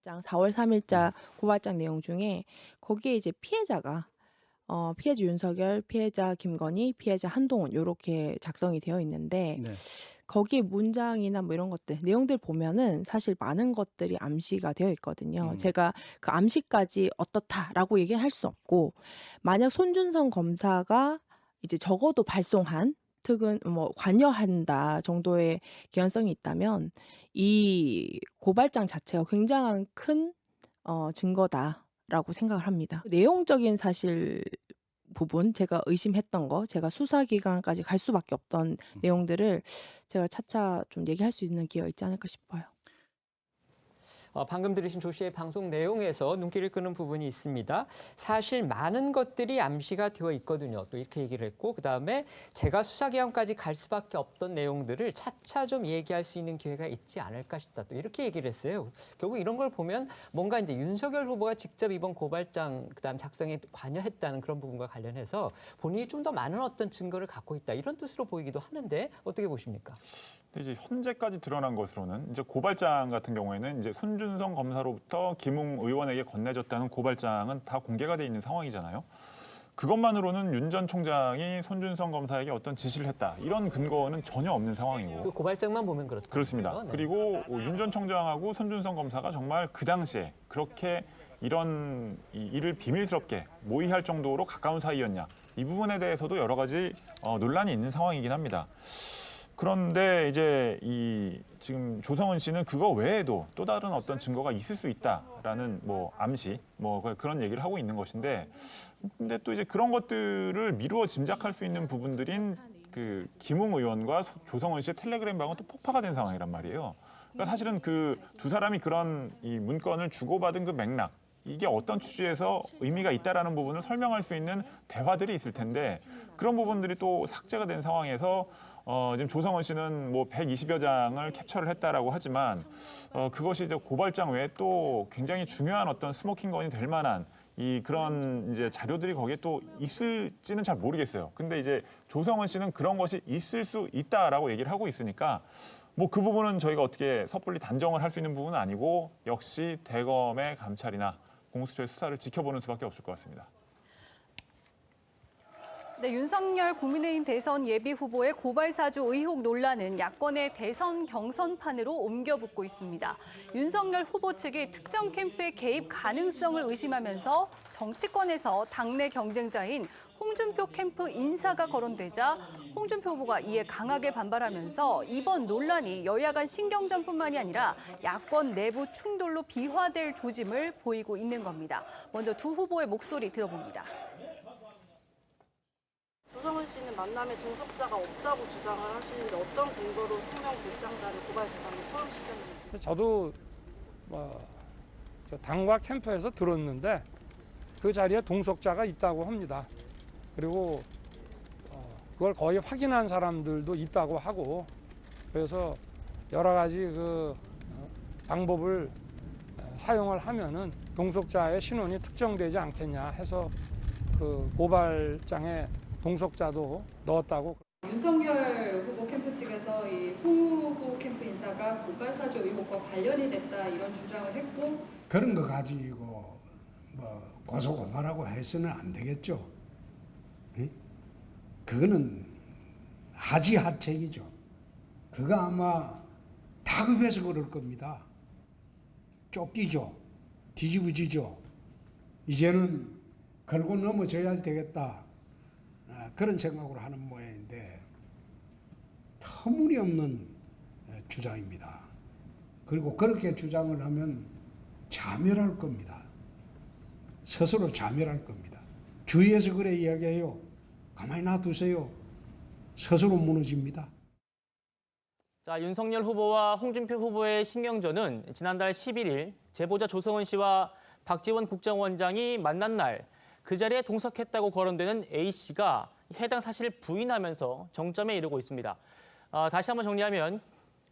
4월 3일자 고발장 내용 중에 거기에 이제 피해자가 피해자 윤석열, 피해자 김건희, 피해자 한동훈 이렇게 작성이 되어 있는데 거기 문장이나 뭐 이런 것들 내용들 보면은 사실 많은 것들이 암시가 되어 있거든요. 제가 그 암시까지 어떻다라고 얘기를 할 수 없고 만약 손준성 검사가 이제 적어도 발송한 특은 뭐 관여한다 정도의 개연성이 있다면 이 고발장 자체가 굉장한 큰 증거다라고 생각을 합니다. 내용적인 사실 부분 제가 의심했던 거 제가 수사기관까지 갈 수밖에 없던 내용들을 제가 차차 좀 얘기할 수 있는 기회가 있지 않을까 싶어요. 방금 들으신 조 씨의 방송 내용에서 눈길을 끄는 부분이 있습니다. 사실 많은 것들이 암시가 되어 있거든요. 또 이렇게 얘기를 했고 그다음에 제가 수사기관까지 갈 수밖에 없던 내용들을 차차 좀 얘기할 수 있는 기회가 있지 않을까 싶다. 또 이렇게 얘기를 했어요. 결국 이런 걸 보면 뭔가 이제 윤석열 후보가 직접 이번 고발장 그다음 작성에 관여했다는 그런 부분과 관련해서 본인이 좀 더 많은 어떤 증거를 갖고 있다. 이런 뜻으로 보이기도 하는데 어떻게 보십니까? 이제 현재까지 드러난 것으로는 이제 고발장 같은 경우에는 이제 손준성 검사로부터 김웅 의원에게 건네졌다는 고발장은 다 공개가 돼 있는 상황이잖아요. 그것만으로는 윤 전 총장이 손준성 검사에게 어떤 지시를 했다 이런 근거는 전혀 없는 상황이고. 그 고발장만 보면 그렇다. 그렇습니다. 네. 그리고 윤 전 총장하고 손준성 검사가 정말 그 당시에 그렇게 이런 일을 비밀스럽게 모의할 정도로 가까운 사이였냐 이 부분에 대해서도 여러 가지 논란이 있는 상황이긴 합니다. 그런데 이제 지금 조성은 씨는 그거 외에도 또 다른 어떤 증거가 있을 수 있다라는 뭐 암시 뭐 그런 얘기를 하고 있는 것인데 근데 또 이제 그런 것들을 미루어 짐작할 수 있는 부분들인 그 김웅 의원과 조성은 씨의 텔레그램 방은 또 폭파가 된 상황이란 말이에요. 그러니까 사실은 그 두 사람이 그런 이 문건을 주고받은 그 맥락 이게 어떤 취지에서 의미가 있다라는 부분을 설명할 수 있는 대화들이 있을 텐데 그런 부분들이 또 삭제가 된 상황에서 지금 조성은 씨는 뭐 120여 장을 캡처를 했다라고 하지만 그것이 이제 고발장 외에 또 굉장히 중요한 어떤 스모킹건이 될 만한 그런 이제 자료들이 거기에 또 있을지는 잘 모르겠어요. 근데 이제 조성은 씨는 그런 것이 있을 수 있다라고 얘기를 하고 있으니까 뭐 그 부분은 저희가 어떻게 섣불리 단정을 할 수 있는 부분은 아니고 역시 대검의 감찰이나 공수처의 수사를 지켜보는 수밖에 없을 것 같습니다. 네, 윤석열 국민의힘 대선 예비 후보의 고발사주 의혹 논란은 야권의 대선 경선판으로 옮겨붙고 있습니다. 윤석열 후보 측이 특정 캠프의 개입 가능성을 의심하면서 정치권에서 당내 경쟁자인 홍준표 캠프 인사가 거론되자 홍준표 후보가 이에 강하게 반발하면서 이번 논란이 여야 간 신경전뿐만이 아니라 야권 내부 충돌로 비화될 조짐을 보이고 있는 겁니다. 먼저 두 후보의 목소리 들어봅니다. 조성은 씨는 만남에 동석자가 없다고 주장을 하시는데 어떤 근거로 성명 불상자를 고발 대상에 포함시켰는지. 저도 당과 캠프에서 들었는데 그 자리에 동석자가 있다고 합니다. 그리고 그걸 거의 확인한 사람들도 있다고 하고, 그래서 여러 가지 그 방법을 사용을 하면은 동석자의 신원이 특정되지 않겠냐 해서 그 고발장에 동석자도 넣었다고. 윤석열 후보 캠프 측에서 이 홍 후보 캠프 인사가 고발 사주 의혹과 관련이 됐다 이런 주장을 했고, 그런 거 가지고 뭐 고소 고발하고 해서는 안 되겠죠. 응? 그거는 하지하책이죠. 그거 아마 다급해서 그럴 겁니다. 쫓기죠. 뒤집어지죠. 이제는 걸고 넘어져야 되겠다. 그런 생각으로 하는 모양인데 터무니없는 주장입니다. 그리고 그렇게 주장을 하면 자멸할 겁니다. 스스로 자멸할 겁니다. 주위에서 그래 이야기해요. 가만히 놔두세요. 스스로 무너집니다. 자, 윤석열 후보와 홍준표 후보의 신경전은 지난달 11일 제보자 조성은 씨와 박지원 국정원장이 만난 날 그 자리에 동석했다고 거론되는 A씨가 해당 사실을 부인하면서 정점에 이르고 있습니다. 다시 한번 정리하면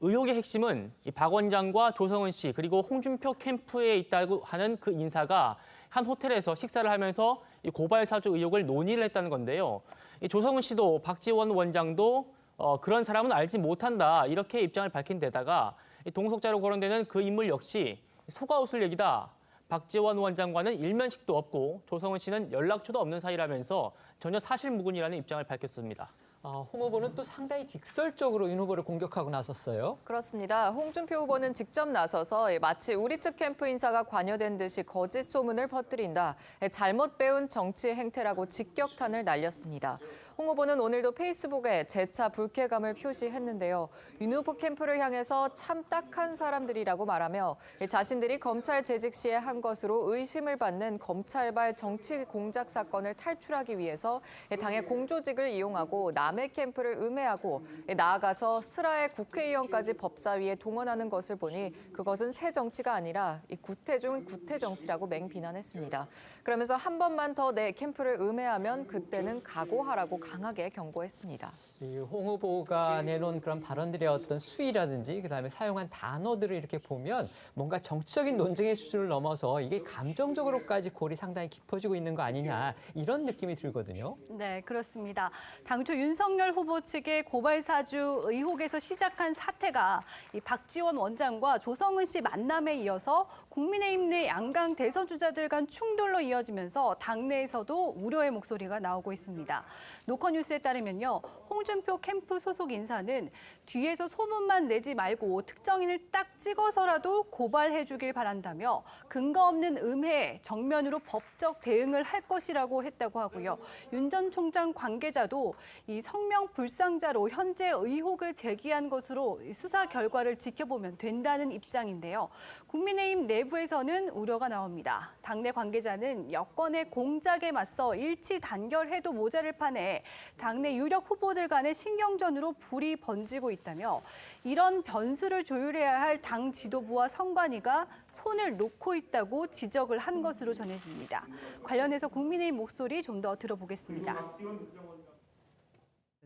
의혹의 핵심은 박 원장과 조성은 씨 그리고 홍준표 캠프에 있다고 하는 그 인사가 한 호텔에서 식사를 하면서 고발 사주 의혹을 논의를 했다는 건데요. 조성은 씨도 박지원 원장도 그런 사람은 알지 못한다 이렇게 입장을 밝힌 데다가 동석자로 거론되는 그 인물 역시 속아웃을 얘기다. 박지원 원장과는 일면식도 없고 조성은 씨는 연락처도 없는 사이라면서 전혀 사실무근이라는 입장을 밝혔습니다. 홍 후보는 또 상당히 직설적으로 윤 후보를 공격하고 나섰어요. 그렇습니다. 홍준표 후보는 직접 나서서 마치 우리 측 캠프 인사가 관여된 듯이 거짓 소문을 퍼뜨린다. 잘못 배운 정치 행태라고 직격탄을 날렸습니다. 홍 후보는 오늘도 페이스북에 재차 불쾌감을 표시했는데요. 윤 후보 캠프를 향해서 참 딱한 사람들이라고 말하며 자신들이 검찰 재직 시에 한 것으로 의심을 받는 검찰발 정치 공작 사건을 탈출하기 위해서 당의 공조직을 이용하고 남의 캠프를 음해하고 나아가서 슬하의 국회의원까지 법사위에 동원하는 것을 보니 그것은 새 정치가 아니라 구태 중 구태 정치라고 맹비난했습니다. 그러면서 한 번만 더 내 캠프를 음해하면 그때는 각오하라고 강하게 경고했습니다. 홍 후보가 내놓은 그런 발언들의 어떤 수위라든지 그다음에 사용한 단어들을 이렇게 보면 뭔가 정치적인 논쟁의 수준을 넘어서 이게 감정적으로까지 골이 상당히 깊어지고 있는 거 아니냐 이런 느낌이 들거든요. 네, 그렇습니다. 당초 윤석열 후보 측의 고발 사주 의혹에서 시작한 사태가 이 박지원 원장과 조성은 씨 만남에 이어서 국민의힘 내 양강 대선 주자들 간 충돌로 이어지면서 당내에서도 우려의 목소리가 나오고 있습니다. 노컷뉴스에 따르면요, 홍준표 캠프 소속 인사는 뒤에서 소문만 내지 말고 특정인을 딱 찍어서라도 고발해 주길 바란다며 근거 없는 음해에 정면으로 법적 대응을 할 것이라고 했다고 하고요. 윤 전 총장 관계자도 이 성명 불상자로 현재 의혹을 제기한 것으로 수사 결과를 지켜보면 된다는 입장인데요. 국민의힘 내부에서는 우려가 나옵니다. 당내 관계자는 여권의 공작에 맞서 일치 단결해도 모자를 판에 당내 유력 후보들 간의 신경전으로 불이 번지고 있다며 이런 변수를 조율해야 할 당 지도부와 선관위가 손을 놓고 있다고 지적을 한 것으로 전해집니다. 관련해서 국민의힘 목소리 좀 더 들어보겠습니다.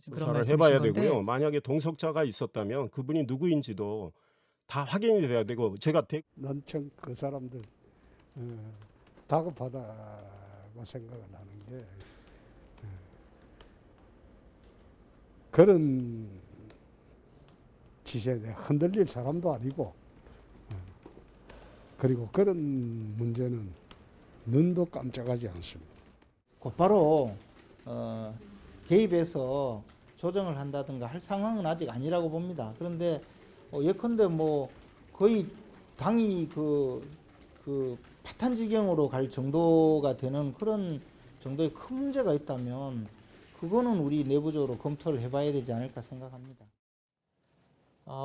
조사를 해봐야 되고요. 만약에 동석자가 있었다면 그분이 누구인지도 다 확인이 돼야 되고 제가 난 참 그 사람들 다급하다고 생각을 하는 게 그런 짓에 흔들릴 사람도 아니고 그리고 그런 문제는 눈도 깜짝하지 않습니다. 곧바로 개입해서 조정을 한다든가 할 상황은 아직 아니라고 봅니다. 그런데 예컨대 뭐 거의 당이 그 파탄 지경으로 갈 정도가 되는 그런 정도의 큰 문제가 있다면 그거는 우리 내부적으로 검토를 해봐야 되지 않을까 생각합니다.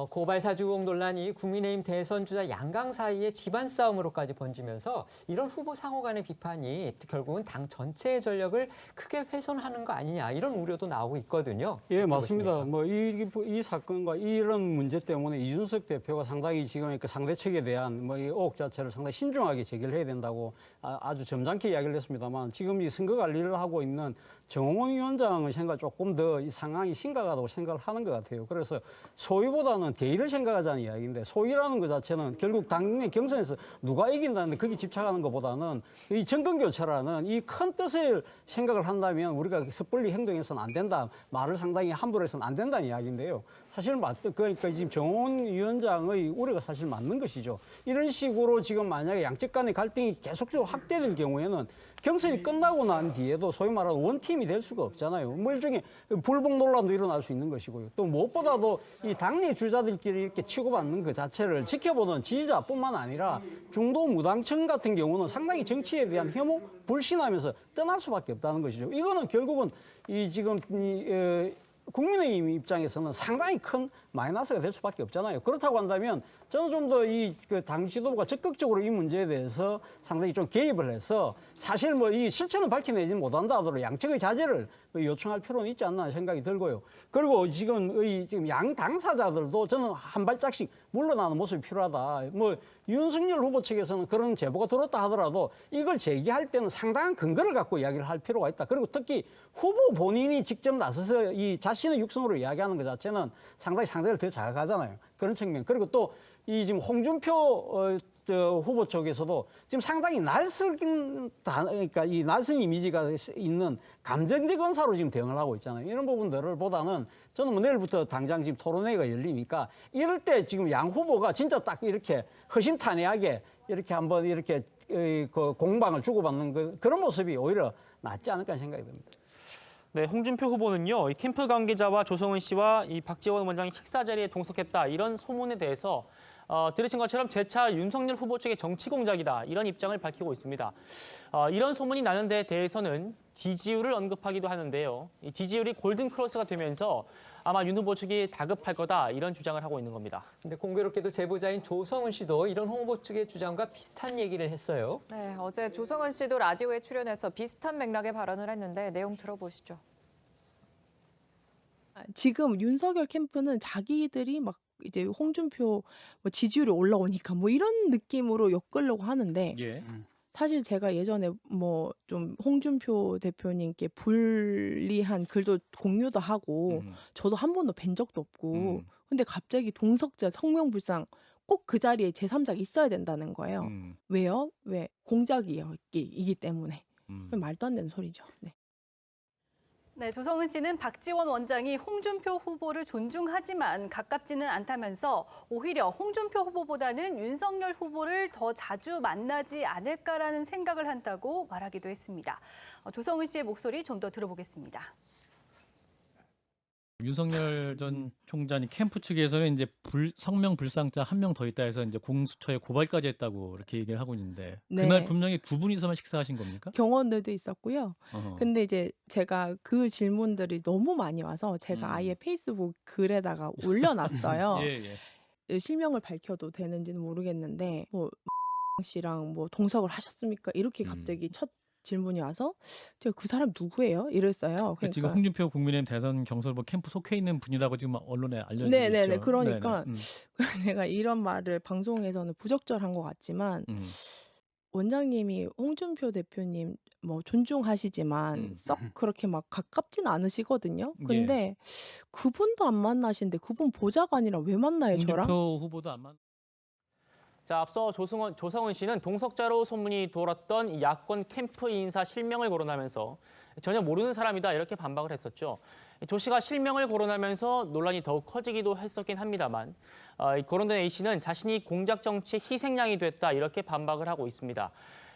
고발 사주 의혹 논란이 국민의힘 대선 주자 양강 사이의 집안 싸움으로까지 번지면서 이런 후보 상호 간의 비판이 결국은 당 전체의 전력을 크게 훼손하는 거 아니냐 이런 우려도 나오고 있거든요. 예, 맞습니다. 뭐 이 사건과 이런 문제 때문에 이준석 대표가 상당히 지금 그 상대 측에 대한 뭐 이 의혹 자체를 상당히 신중하게 제기를 해야 된다고 아주 점잖게 이야기를 했습니다만 지금 이 선거 관리를 하고 있는 정홍원 위원장은 조금 더 이 상황이 심각하다고 생각을 하는 것 같아요. 그래서 소위보다는 대의를 생각하자는 이야기인데 소위라는 것 자체는 결국 당내 경선에서 누가 이긴다는데 거기 집착하는 것보다는 이 정권교체라는 이 큰 뜻을 생각을 한다면 우리가 섣불리 행동해서는 안 된다. 말을 상당히 함부로 해서는 안 된다는 이야기인데요. 사실 그러니까 지금 정홍원 위원장의 우려가 사실 맞는 것이죠. 이런 식으로 지금 만약에 양측 간의 갈등이 계속적으로 확대될 경우에는 경선이 끝나고 난 뒤에도 소위 말하는 원팀이 될 수가 없잖아요. 뭐 일종의 불복 논란도 일어날 수 있는 것이고요. 또 무엇보다도 이 당내 주자들끼리 이렇게 치고받는 그 자체를 지켜보는 지지자뿐만 아니라 중도 무당층 같은 경우는 상당히 정치에 대한 혐오, 불신하면서 떠날 수밖에 없다는 것이죠. 이거는 결국은 이 지금 국민의힘 입장에서는 상당히 큰 마이너스가 될 수밖에 없잖아요. 그렇다고 한다면 저는 좀 더 이 당 지도부가 적극적으로 이 문제에 대해서 상당히 좀 개입을 해서 사실 뭐 이 실체는 밝혀내지 못한다 하더라도 양측의 자제를 요청할 필요는 있지 않나 생각이 들고요. 그리고 지금 양 당사자들도 저는 한 발짝씩 물러나는 모습이 필요하다. 뭐 윤석열 후보 측에서는 그런 제보가 들었다 하더라도 이걸 제기할 때는 상당한 근거를 갖고 이야기를 할 필요가 있다. 그리고 특히 후보 본인이 직접 나서서 이 자신의 육성으로 이야기하는 것 자체는 상당히 상대를 더 자극하잖아요. 그런 측면. 그리고 또 이 지금 홍준표 후보 쪽에서도 지금 상당히 그러니까 이 낯선 이미지가 있는 감정적 언사로 지금 대응을 하고 있잖아요. 이런 부분들을 보다는 저는 뭐 내일부터 당장 지금 토론회가 열리니까 이럴 때 지금 양 후보가 진짜 딱 이렇게 허심탄회하게 이렇게 한번 이렇게 그 공방을 주고받는 그런 모습이 오히려 낫지 않을까 생각이 듭니다. 네, 홍준표 후보는요, 이 캠프 관계자와 조성은 씨와 이 박지원 원장이 식사 자리에 동석했다 이런 소문에 대해서 들으신 것처럼 재차 윤석열 후보 측의 정치 공작이다 이런 입장을 밝히고 있습니다. 이런 소문이 나는 데 대해서는 지지율을 언급하기도 하는데요. 이 지지율이 골든 크로스가 되면서 아마 윤 후보 측이 다급할 거다 이런 주장을 하고 있는 겁니다. 근데 공교롭게도 제보자인 조성은 씨도 이런 홍 후보 측의 주장과 비슷한 얘기를 했어요. 네, 어제 조성은 씨도 라디오에 출연해서 비슷한 맥락의 발언을 했는데 내용 들어보시죠. 지금 윤석열 캠프는 자기들이 막 이제 홍준표 뭐 지지율이 올라오니까 뭐 이런 느낌으로 엮으려고 하는데 사실 제가 예전에 뭐 좀 홍준표 대표님께 불리한 글도 공유도 하고 저도 한 번도 뵌 적도 없고 근데 갑자기 동석자 성명불상 꼭 그 자리에 제3자가 있어야 된다는 거예요. 왜요? 왜? 공작이기 때문에. 말도 안 되는 소리죠. 네. 네, 조성은 씨는 박지원 원장이 홍준표 후보를 존중하지만 가깝지는 않다면서 오히려 홍준표 후보보다는 윤석열 후보를 더 자주 만나지 않을까라는 생각을 한다고 말하기도 했습니다. 조성은 씨의 목소리 좀 더 들어보겠습니다. 윤석열 전 총장이 캠프 측에서는 이제 성명 불상자 한 명 더 있다 해서 이제 공수처에 고발까지 했다고 이렇게 얘기를 하고 있는데 네. 그날 분명히 두 분이서만 식사하신 겁니까? 경원들도 있었고요. 어허. 근데 이제 제가 그 질문들이 너무 많이 와서 제가 아예 페이스북 글에다가 올려놨어요. 실명을 밝혀도 되는지는 모르겠는데 뭐 씨랑 뭐 동석을 하셨습니까? 이렇게 갑자기 첫 질문이 와서 제가 그 사람 누구예요? 이랬어요. 그러니까 지금 홍준표 국민의힘 대선 경선후보 캠프 속해 있는 분이라고 지금 언론에 알려지고 있죠. 네네네. 그러니까 제가 이런 말을 방송에서는 부적절한 것 같지만 원장님이 홍준표 대표님 뭐 존중하시지만 썩 그렇게 막 가깝진 않으시거든요. 근데 그분도 안 만나신데 그분 보좌가 아니라 왜 만나요, 저랑? 홍준표 후보도 안 만. 자, 앞서 조성은 씨는 동석자로 소문이 돌았던 이 야권 캠프 인사 실명을 거론하면서 전혀 모르는 사람이다 이렇게 반박을 했었죠. 조 씨가 실명을 거론하면서 논란이 더욱 커지기도 했었긴 합니다만 거론된 A 씨는 자신이 공작 정치의 희생양이 됐다 이렇게 반박을 하고 있습니다.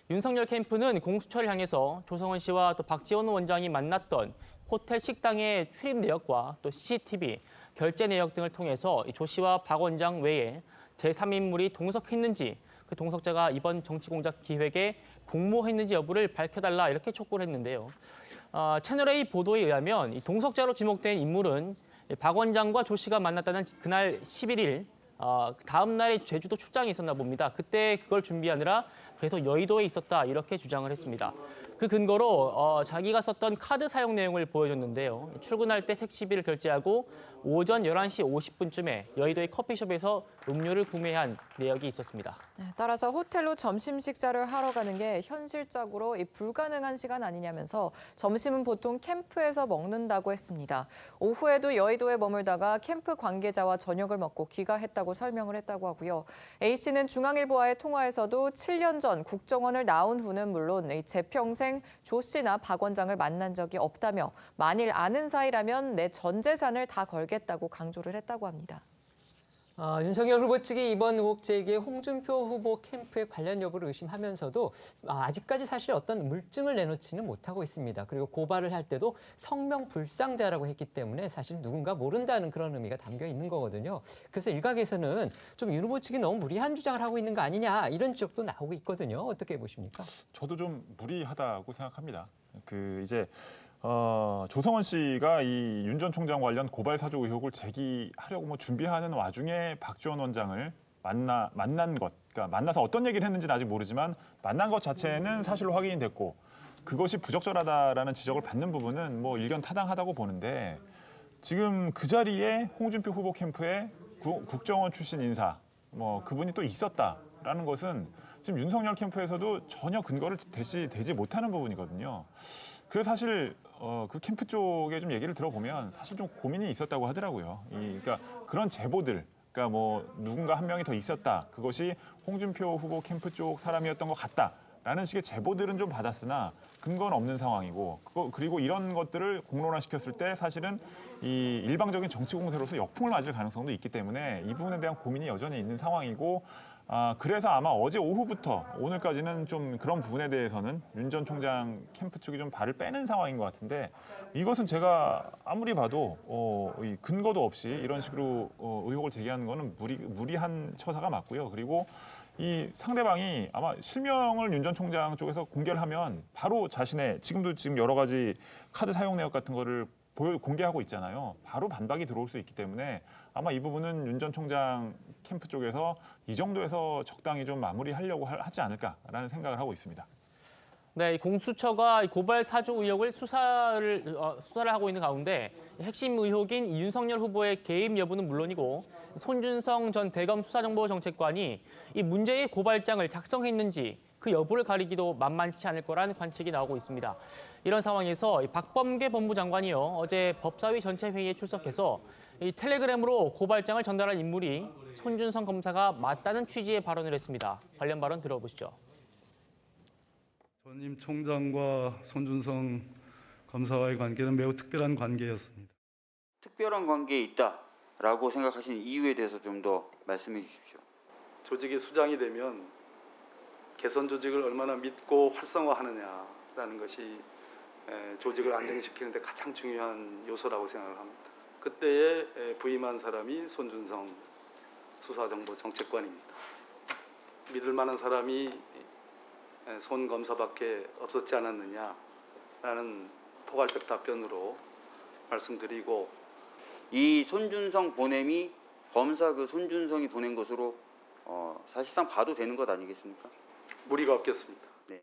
윤석열 캠프는 공수처를 향해서 조성은 씨와 또 박지원 원장이 만났던 호텔 식당의 출입 내역과 또 CCTV, 결제 내역 등을 통해서 조 씨와 박 원장 외에 제3인물이 동석했는지 그 동석자가 이번 정치공작 기획에 공모했는지 여부를 밝혀달라 이렇게 촉구를 했는데요. 채널A 보도에 의하면 이 동석자로 지목된 인물은 박 원장과 조 씨가 만났다는 그날 11일 다음 날에 제주도 출장이 있었나 봅니다. 그때 그걸 준비하느라 계속 여의도에 있었다 이렇게 주장을 했습니다. 그 근거로 자기가 썼던 카드 사용 내용을 보여줬는데요. 출근할 때 택시비를 결제하고 오전 11시 50분쯤에 여의도의 커피숍에서 음료를 구매한 내역이 있었습니다. 따라서 호텔로 점심 식사를 하러 가는 게 현실적으로 불가능한 시간 아니냐면서 점심은 보통 캠프에서 먹는다고 했습니다. 오후에도 여의도에 머물다가 캠프 관계자와 저녁을 먹고 귀가했다고 설명을 했다고 하고요. A씨는 중앙일보와의 통화에서도 7년 전 국정원을 나온 후는 물론 제 평생 조 씨나 박 원장을 만난 적이 없다며 만일 아는 사이라면 내 전 재산을 다 걸겠다고 강조를 했다고 합니다. 윤석열 후보 측이 이번 의혹 제기에 홍준표 후보 캠프의 관련 여부를 의심하면서도 아직까지 사실 어떤 물증을 내놓지는 못하고 있습니다. 그리고 고발을 할 때도 성명불상자라고 했기 때문에 사실 누군가 모른다는 그런 의미가 담겨 있는 거거든요. 그래서 일각에서는 좀 윤 후보 측이 너무 무리한 주장을 하고 있는 거 아니냐 이런 지적도 나오고 있거든요. 어떻게 보십니까? 저도 좀 무리하다고 생각합니다. 이제 조성원 씨가 이 윤 전 총장 관련 고발 사주 의혹을 제기하려고 준비하는 와중에 박지원 원장을 만난 것, 그러니까 만나서 어떤 얘기를 했는지는 아직 모르지만 만난 것 자체는 사실로 확인이 됐고 그것이 부적절하다라는 지적을 받는 부분은 일견 타당하다고 보는데 지금 그 자리에 홍준표 후보 캠프에 국정원 출신 인사 그분이 또 있었다라는 것은 지금 윤석열 캠프에서도 전혀 근거를 대지 못하는 부분이거든요. 그래서 사실 그 캠프 쪽에 좀 얘기를 들어보면 사실 좀 고민이 있었다고 하더라고요. 그러니까 그런 제보들, 그러니까 누군가 한 명이 더 있었다. 그것이 홍준표 후보 캠프 쪽 사람이었던 것 같다라는 식의 제보들은 좀 받았으나 근거는 없는 상황이고 그리고 이런 것들을 공론화시켰을 때 사실은 이 일방적인 정치 공세로서 역풍을 맞을 가능성도 있기 때문에 이 부분에 대한 고민이 여전히 있는 상황이고 그래서 아마 어제 오후부터 오늘까지는 좀 그런 부분에 대해서는 윤 전 총장 캠프 측이 좀 발을 빼는 상황인 것 같은데 이것은 제가 아무리 봐도 이 근거도 없이 이런 식으로 의혹을 제기하는 거는 무리한 처사가 맞고요. 그리고 이 상대방이 아마 실명을 윤 전 총장 쪽에서 공개를 하면 바로 자신의 지금 여러 가지 카드 사용 내역 같은 거를 공개하고 있잖아요. 바로 반박이 들어올 수 있기 때문에 아마 이 부분은 윤 전 총장 캠프 쪽에서 이 정도에서 적당히 좀 마무리하려고 하지 않을까라는 생각을 하고 있습니다. 네, 공수처가 고발 사주 의혹을 수사를 하고 있는 가운데 핵심 의혹인 윤석열 후보의 개입 여부는 물론이고 손준성 전 대검 수사정보정책관이 이 문제의 고발장을 작성했는지 그 여부를 가리기도 만만치 않을 거라는 관측이 나오고 있습니다. 이런 상황에서 박범계 법무장관이요 어제 법사위 전체 회의에 출석해서 이 텔레그램으로 고발장을 전달한 인물이 손준성 검사가 맞다는 취지의 발언을 했습니다. 관련 발언 들어보시죠. 전임 총장과 손준성 검사와의 관계는 매우 특별한 관계였습니다. 특별한 관계에 있다라고 생각하시는 이유에 대해서 좀 더 말씀해 주십시오. 조직이 수장이 되면 개선 조직을 얼마나 믿고 활성화하느냐라는 것이 조직을 안정시키는 데 가장 중요한 요소라고 생각을 합니다. 그때에 부임한 사람이 손준성 수사정보정책관입니다. 믿을 만한 사람이 손 검사밖에 없었지 않았느냐라는 포괄적 답변으로 말씀드리고 이 손준성 보냄이 검사 그 손준성이 보낸 것으로 사실상 봐도 되는 것 아니겠습니까? 무리가 없겠습니다. 네.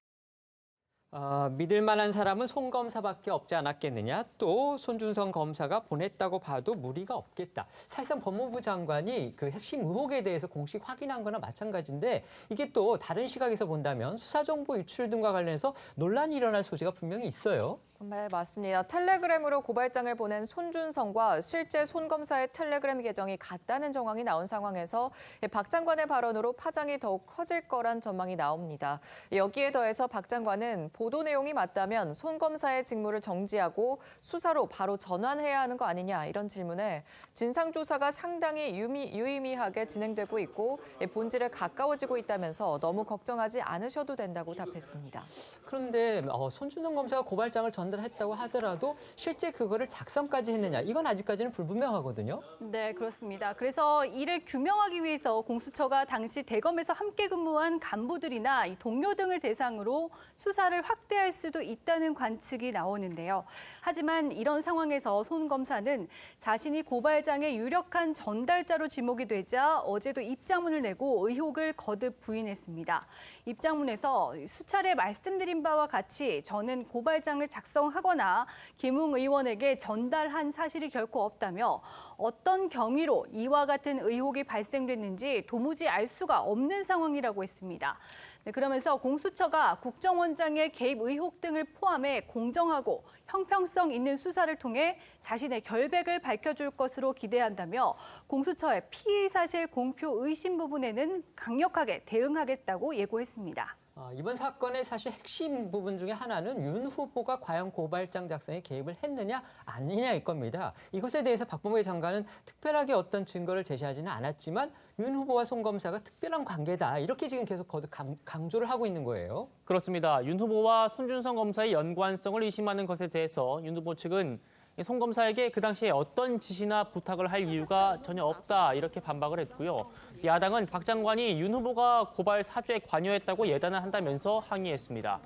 믿을 만한 사람은 손 검사밖에 없지 않았겠느냐. 또 손준성 검사가 보냈다고 봐도 무리가 없겠다. 사실상 법무부 장관이 그 핵심 의혹에 대해서 공식 확인한 거나 마찬가지인데 이게 또 다른 시각에서 본다면 수사정보 유출 등과 관련해서 논란이 일어날 소지가 분명히 있어요. 네, 맞습니다. 텔레그램으로 고발장을 보낸 손준성과 실제 손 검사의 텔레그램 계정이 같다는 정황이 나온 상황에서 박 장관의 발언으로 파장이 더욱 커질 거란 전망이 나옵니다. 여기에 더해서 박 장관은 보도 내용이 맞다면 손 검사의 직무를 정지하고 수사로 바로 전환해야 하는 거 아니냐 이런 질문에 진상조사가 상당히 유의미하게 진행되고 있고 본질에 가까워지고 있다면서 너무 걱정하지 않으셔도 된다고 답했습니다. 그런데 손준성 검사가 고발장을 전달했다는 전달했다고 하더라도 실제 그거를 작성까지 했느냐 이건 아직까지는 불분명하거든요. 네, 그렇습니다. 그래서 이를 규명하기 위해서 공수처가 당시 대검에서 함께 근무한 간부들이나 이 동료 등을 대상으로 수사를 확대할 수도 있다는 관측이 나오는데요. 하지만 이런 상황에서 손 검사는 자신이 고발장의 유력한 전달자로 지목이 되자 어제도 입장문을 내고 의혹을 거듭 부인했습니다. 입장문에서 수차례 말씀드린 바와 같이 저는 고발장을 작성하거나 김웅 의원에게 전달한 사실이 결코 없다며 어떤 경위로 이와 같은 의혹이 발생됐는지 도무지 알 수가 없는 상황이라고 했습니다. 네, 그러면서 공수처가 국정원장의 개입 의혹 등을 포함해 공정하고 형평성 있는 수사를 통해 자신의 결백을 밝혀줄 것으로 기대한다며 공수처의 피의 사실 공표 의심 부분에는 강력하게 대응하겠다고 예고했습니다. 이번 사건의 사실 핵심 부분 중에 하나는 윤 후보가 과연 고발장 작성에 개입을 했느냐 아니냐일 겁니다. 이것에 대해서 박범계 장관은 특별하게 어떤 증거를 제시하지는 않았지만 윤 후보와 송 검사가 특별한 관계다 이렇게 지금 계속 거듭 강조를 하고 있는 거예요. 그렇습니다. 윤 후보와 손준성 검사의 연관성을 의심하는 것에 대해서 윤 후보 측은 송 검사에게 그 당시에 어떤 지시나 부탁을 할 이유가 전혀 없다 이렇게 반박을 했고요. 야당은 박 장관이 윤 후보가 고발 사주에 관여했다고 예단을 한다면서 항의했습니다.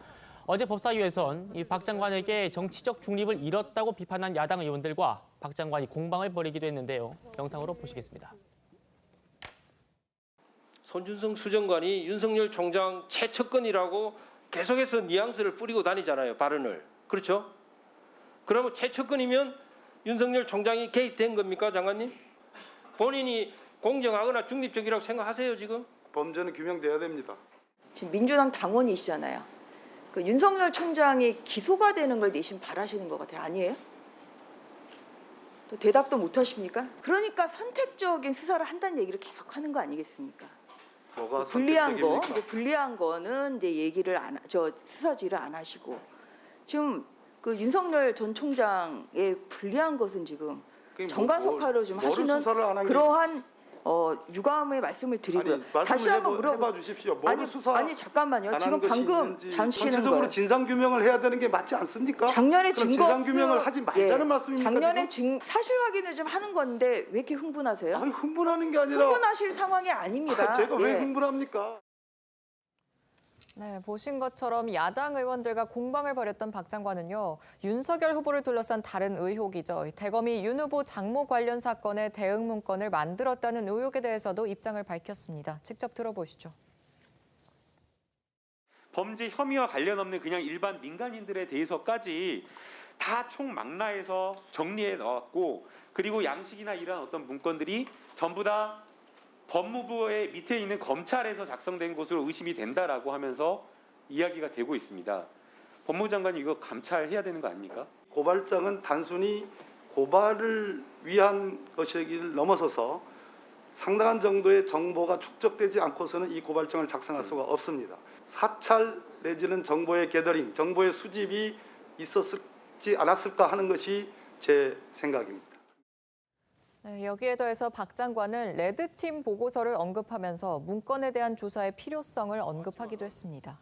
어제 법사위에선 이 박 장관에게 정치적 중립을 잃었다고 비판한 야당 의원들과 박 장관이 공방을 벌이기도 했는데요. 영상으로 보시겠습니다. 손준성 수정관이 윤석열 총장 최측근이라고 계속해서 뉘앙스를 뿌리고 다니잖아요. 발언을. 그렇죠? 그러면 최측근이면 윤석열 총장이 개입된 겁니까, 장관님? 본인이 공정하거나 중립적이라고 생각하세요, 지금? 범죄는 규명돼야 됩니다. 지금 민주당 당원이시잖아요. 그 윤석열 총장이 기소가 되는 걸 내심 바라시는 것 같아요. 아니에요? 또 대답도 못 하십니까? 그러니까 선택적인 수사를 한다는 얘기를 계속 하는 거 아니겠습니까? 뭐가 불리한 거, 선택적입니까? 불리한 거는 이제 얘기를 수사지를 안 하시고 지금 그 윤석열 전 총장의 불리한 것은 지금 정관석화로 좀 하시는 그러한 유감의 말씀을 드리고요. 다시 한번 해봐 주십시오. 뭐를 수사? 아니 잠깐만요. 지금 방금 잠시는 전체적으로 거예요. 진상 규명을 해야 되는 게 맞지 않습니까? 작년에 그럼 증거 진상 규명을 하지 말자는 말씀입니까? 작년에 지금? 사실 확인을 좀 하는 건데 왜 이렇게 흥분하세요? 아니 흥분하는 게 아니라 흥분하실 상황이 아닙니다. 제가 왜 예. 흥분합니까? 네, 보신 것처럼 야당 의원들과 공방을 벌였던 박 장관은요. 윤석열 후보를 둘러싼 다른 의혹이죠. 대검이 윤 후보 장모 관련 사건의 대응 문건을 만들었다는 의혹에 대해서도 입장을 밝혔습니다. 직접 들어보시죠. 범죄 혐의와 관련 없는 그냥 일반 민간인들에 대해서까지 다 총망라해서 정리해 넣었고 그리고 양식이나 이런 어떤 문건들이 전부 다 법무부의 밑에 있는 검찰에서 작성된 것으로 의심이 된다라고 하면서 이야기가 되고 있습니다. 법무부 장관이 이거 감찰해야 되는 거 아닙니까? 고발장은 단순히 고발을 위한 것이기를 넘어서서 상당한 정도의 정보가 축적되지 않고서는 이 고발장을 작성할 수가 없습니다. 사찰 내지는 정보의 게더링, 정보의 수집이 있었지 않았을까 하는 것이 제 생각입니다. 네, 여기에 더해서 박 장관은 레드팀 보고서를 언급하면서 문건에 대한 조사의 필요성을 언급하기도 했습니다.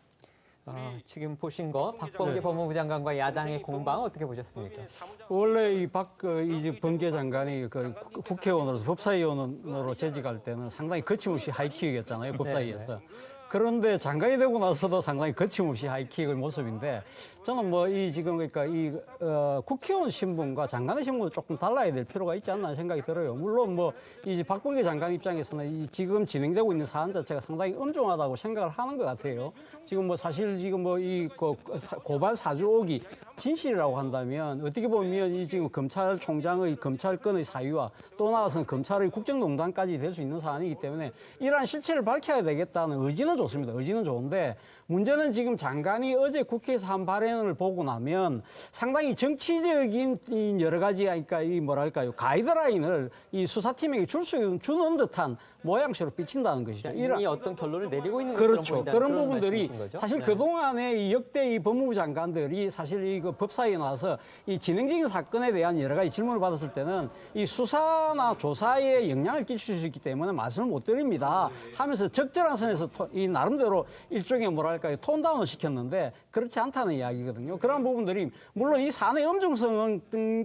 지금 보신 거 박범계 법무부 장관과 야당의 공방 어떻게 보셨습니까? 원래 이 범계 장관이 그 국회의원으로서 법사위원으로 재직할 때는 상당히 거침없이 하이킥이었잖아요, 법사위에서. 그런데 장관이 되고 나서도 상당히 거침없이 하이킥의 모습인데 저는 뭐 지금 그러니까 국회의원 신분과 장관의 신분은 조금 달라야 될 필요가 있지 않나 생각이 들어요. 물론 뭐 이 박범계 장관 입장에서는 지금 진행되고 있는 사안 자체가 상당히 엄중하다고 생각을 하는 것 같아요. 지금 뭐 사실 지금 뭐 고발 사주 오기 진실이라고 한다면 어떻게 보면 이 지금 검찰총장의 검찰권의 사유와 또 나아가서는 검찰의 국정농단까지 될 수 있는 사안이기 때문에 이러한 실체를 밝혀야 되겠다는 의지는 좋습니다. 의지는 좋은데 문제는 지금 장관이 어제 국회에서 한 발언을 보고 나면 상당히 정치적인 여러 가지 그러니까 가이드라인을 이 수사팀에게 주는 듯한 모양새로 비친다는 것이죠. 이미 어떤 결론을 내리고 있는 것처럼 그렇죠. 보인다는 그런 부분들이 거죠? 사실 그동안에 이 역대 이 법무부 장관들이 사실 법사위에 나와서 이 진행적인 사건에 대한 여러 가지 질문을 받았을 때는 이 수사나 조사에 영향을 끼칠 수 있기 때문에 말씀을 못 드립니다 하면서 적절한 선에서 이 나름대로 일종의 뭐랄까요 톤다운을 시켰는데 그렇지 않다는 이야기거든요. 그런 부분들이 물론 이 사안의 엄중성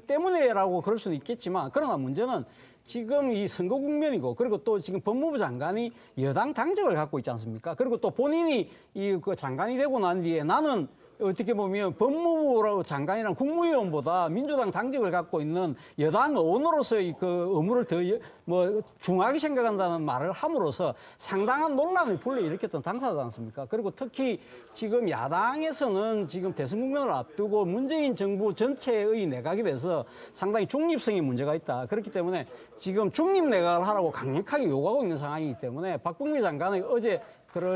때문에라고 그럴 수는 있겠지만 그러나 문제는 지금 이 선거 국면이고 그리고 또 지금 법무부 장관이 여당 당적을 갖고 있지 않습니까? 그리고 또 본인이 이 그 장관이 되고 난 뒤에 나는 어떻게 보면 법무부 장관이랑 국무위원보다 민주당 당직을 갖고 있는 여당 의원으로서의 그 의무를 더 중하게 생각한다는 말을 함으로써 상당한 논란을 불러일으켰던 당사자지 않습니까? 그리고 특히 지금 야당에서는 지금 대선 국면을 앞두고 문재인 정부 전체의 내각에 대해서 상당히 중립성에 문제가 있다. 그렇기 때문에 지금 중립 내각을 하라고 강력하게 요구하고 있는 상황이기 때문에 박범계 장관의 어제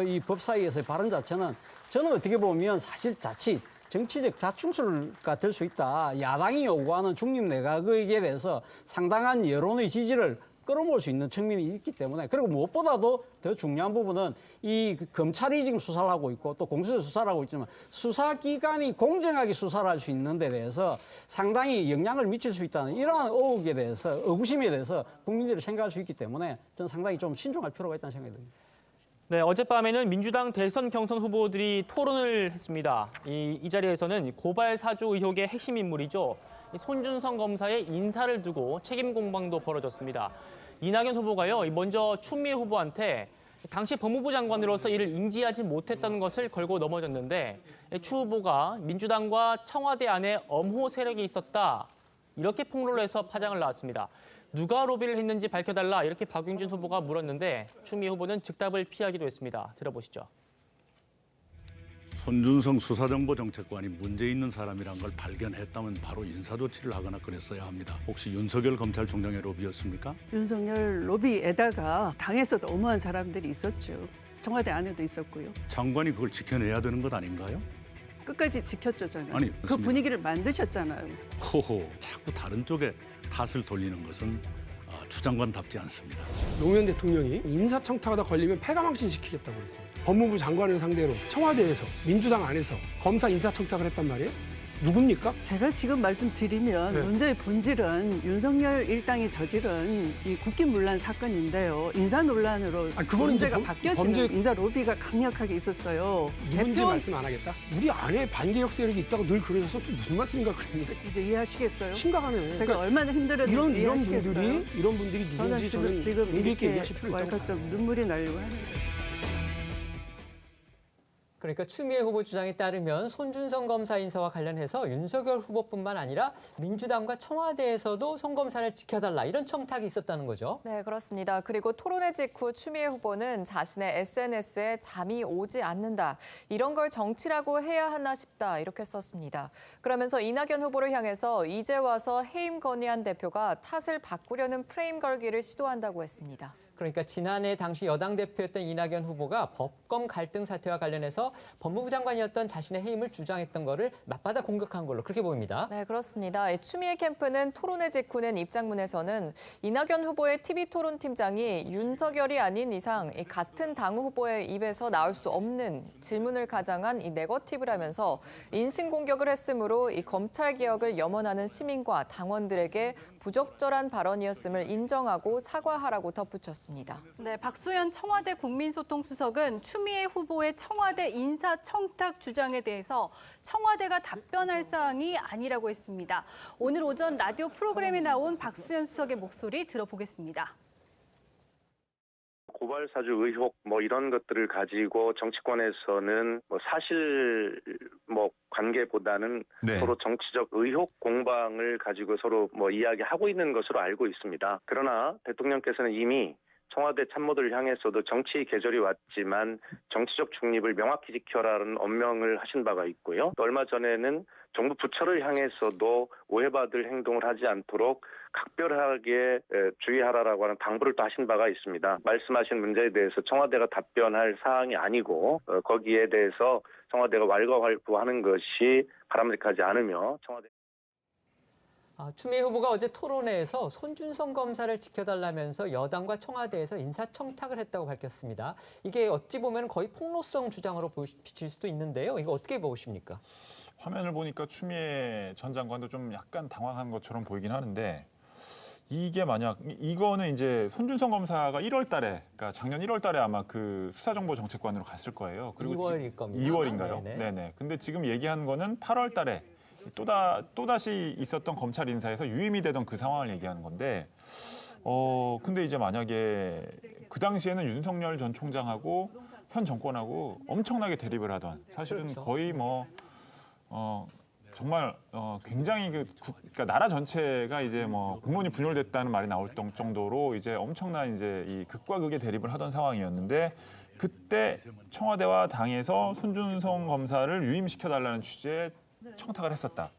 이 법사위에서의 발언 자체는 저는 어떻게 보면 사실 자칫 정치적 자충수가 될 수 있다. 야당이 요구하는 중립 내각에 대해서 상당한 여론의 지지를 끌어모을 수 있는 측면이 있기 때문에 그리고 무엇보다도 더 중요한 부분은 이 검찰이 지금 수사를 하고 있고 또 공수처 수사를 하고 있지만 수사기관이 공정하게 수사를 할 수 있는 데 대해서 상당히 영향을 미칠 수 있다는 이러한 의혹에 대해서 의구심에 대해서 국민들이 생각할 수 있기 때문에 저는 상당히 좀 신중할 필요가 있다는 생각이 듭니다. 네, 어젯밤에는 민주당 대선 경선 후보들이 토론을 했습니다. 이 자리에서는 고발 사주 의혹의 핵심 인물이죠. 손준성 검사의 인사를 두고 책임 공방도 벌어졌습니다. 이낙연 후보가요, 먼저 추미애 후보한테 당시 법무부 장관으로서 이를 인지하지 못했다는 것을 걸고 넘어졌는데 추 후보가 민주당과 청와대 안에 엄호 세력이 있었다. 이렇게 폭로를 해서 파장을 낳았습니다. 누가 로비를 했는지 밝혀달라 이렇게 박용진 후보가 물었는데 추미애 후보는 즉답을 피하기도 했습니다. 들어보시죠. 손준성 수사정보정책관이 문제 있는 사람이란 걸 발견했다면 바로 인사조치를 하거나 그랬어야 합니다. 혹시 윤석열 검찰총장의 로비였습니까? 윤석열 로비에다가 당에서도 엄호한 사람들이 있었죠. 청와대 안에도 있었고요. 장관이 그걸 지켜내야 되는 것 아닌가요? 끝까지 지켰죠, 저는. 아니, 그 분위기를 만드셨잖아요. 호호, 자꾸 다른 쪽에 탓을 돌리는 것은 추 장관답지 않습니다. 노무현 대통령이 인사청탁하다 걸리면 패가망신 시키겠다고 그랬습니다. 법무부 장관을 상대로 청와대에서 민주당 안에서 검사 인사청탁을 했단 말이에요. 누굽니까? 제가 지금 말씀드리면 네. 문제의 본질은 윤석열 일당이 저지른 이 국기문란 사건인데요. 인사 논란으로 문제가 바뀌어지는 인사 로비가 강력하게 있었어요. 누군지 말씀 안 하겠다? 우리 안에 반개혁 세력이 있다고 늘 그러셔서 무슨 말씀인가 그랬는데 이제 이해하시겠어요? 심각하네. 제가 얼마나 힘들었는지 이해하시겠어요? 이런 분들이 누군지 저는 지금 이렇게 얘기하실 필요 있다고 약간 좀 눈물이 나려고 하는데. 그러니까 추미애 후보 주장에 따르면 손준성 검사 인사와 관련해서 윤석열 후보뿐만 아니라 민주당과 청와대에서도 송 검사를 지켜달라 이런 청탁이 있었다는 거죠. 네, 그렇습니다. 그리고 토론회 직후 추미애 후보는 자신의 SNS에 잠이 오지 않는다. 이런 걸 정치라고 해야 하나 싶다. 이렇게 썼습니다. 그러면서 이낙연 후보를 향해서 이제 와서 해임 건의한 대표가 탓을 바꾸려는 프레임 걸기를 시도한다고 했습니다. 그러니까 지난해 당시 여당 대표였던 이낙연 후보가 법검 갈등 사태와 관련해서 법무부 장관이었던 자신의 해임을 주장했던 거를 맞받아 공격한 걸로 그렇게 보입니다. 네, 그렇습니다. 추미애 캠프는 토론회 직후는 입장문에서는 이낙연 후보의 TV토론팀장이 윤석열이 아닌 이상 같은 당 후보의 입에서 나올 수 없는 질문을 가장한 이 네거티브라면서 인신공격을 했으므로 이 검찰개혁을 염원하는 시민과 당원들에게 부적절한 발언이었음을 인정하고 사과하라고 덧붙였습니다. 네, 박수현 청와대 국민소통수석은 추미애 후보의 청와대 인사청탁 주장에 대해서 청와대가 답변할 사항이 아니라고 했습니다. 오늘 오전 라디오 프로그램에 나온 박수현 수석의 목소리 들어보겠습니다. 고발 사주 의혹 이런 것들을 가지고 정치권에서는 사실 관계보다는 서로 정치적 의혹 공방을 가지고 서로 이야기하고 있는 것으로 알고 있습니다. 그러나 대통령께서는 이미 청와대 참모들을 향해서도 정치 계절이 왔지만 정치적 중립을 명확히 지켜라는 엄명을 하신 바가 있고요. 또 얼마 전에는 정부 부처를 향해서도 오해받을 행동을 하지 않도록 각별하게 주의하라라고 하는 당부를 또 하신 바가 있습니다. 말씀하신 문제에 대해서 청와대가 답변할 사항이 아니고 거기에 대해서 청와대가 왈가왈부하는 것이 바람직하지 않으며 청와대 추미애 후보가 어제 토론회에서 손준성 검사를 지켜달라면서 여당과 청와대에서 인사청탁을 했다고 밝혔습니다. 이게 어찌 보면 거의 폭로성 주장으로 비칠 수도 있는데요. 이거 어떻게 보십니까? 화면을 보니까 추미애 전 장관도 좀 약간 당황한 것처럼 보이긴 하는데 이게 만약 이거는 이제 손준성 검사가 1월 달에 그러니까 작년 1월 달에 아마 그 수사정보정책관으로 갔을 거예요. 그리고 2월일 겁니다. 2월인가요? 네네. 네네. 근데 지금 얘기한 거는 8월 달에 또다시 있었던 검찰 인사에서 유임이 되던 그 상황을 얘기하는 건데 근데 이제 만약에 그 당시에는 윤석열 전 총장하고 현 정권하고 엄청나게 대립을 하던 사실은 그렇죠. 거의 뭐 정말 굉장히 그러니까 나라 전체가 이제 뭐 국론이 분열됐다는 말이 나올 정도로 이제 엄청난 이제 이 극과 극의 대립을 하던 상황이었는데 그때 청와대와 당에서 손준성 검사를 유임시켜달라는 취지의 청탁을 했었다.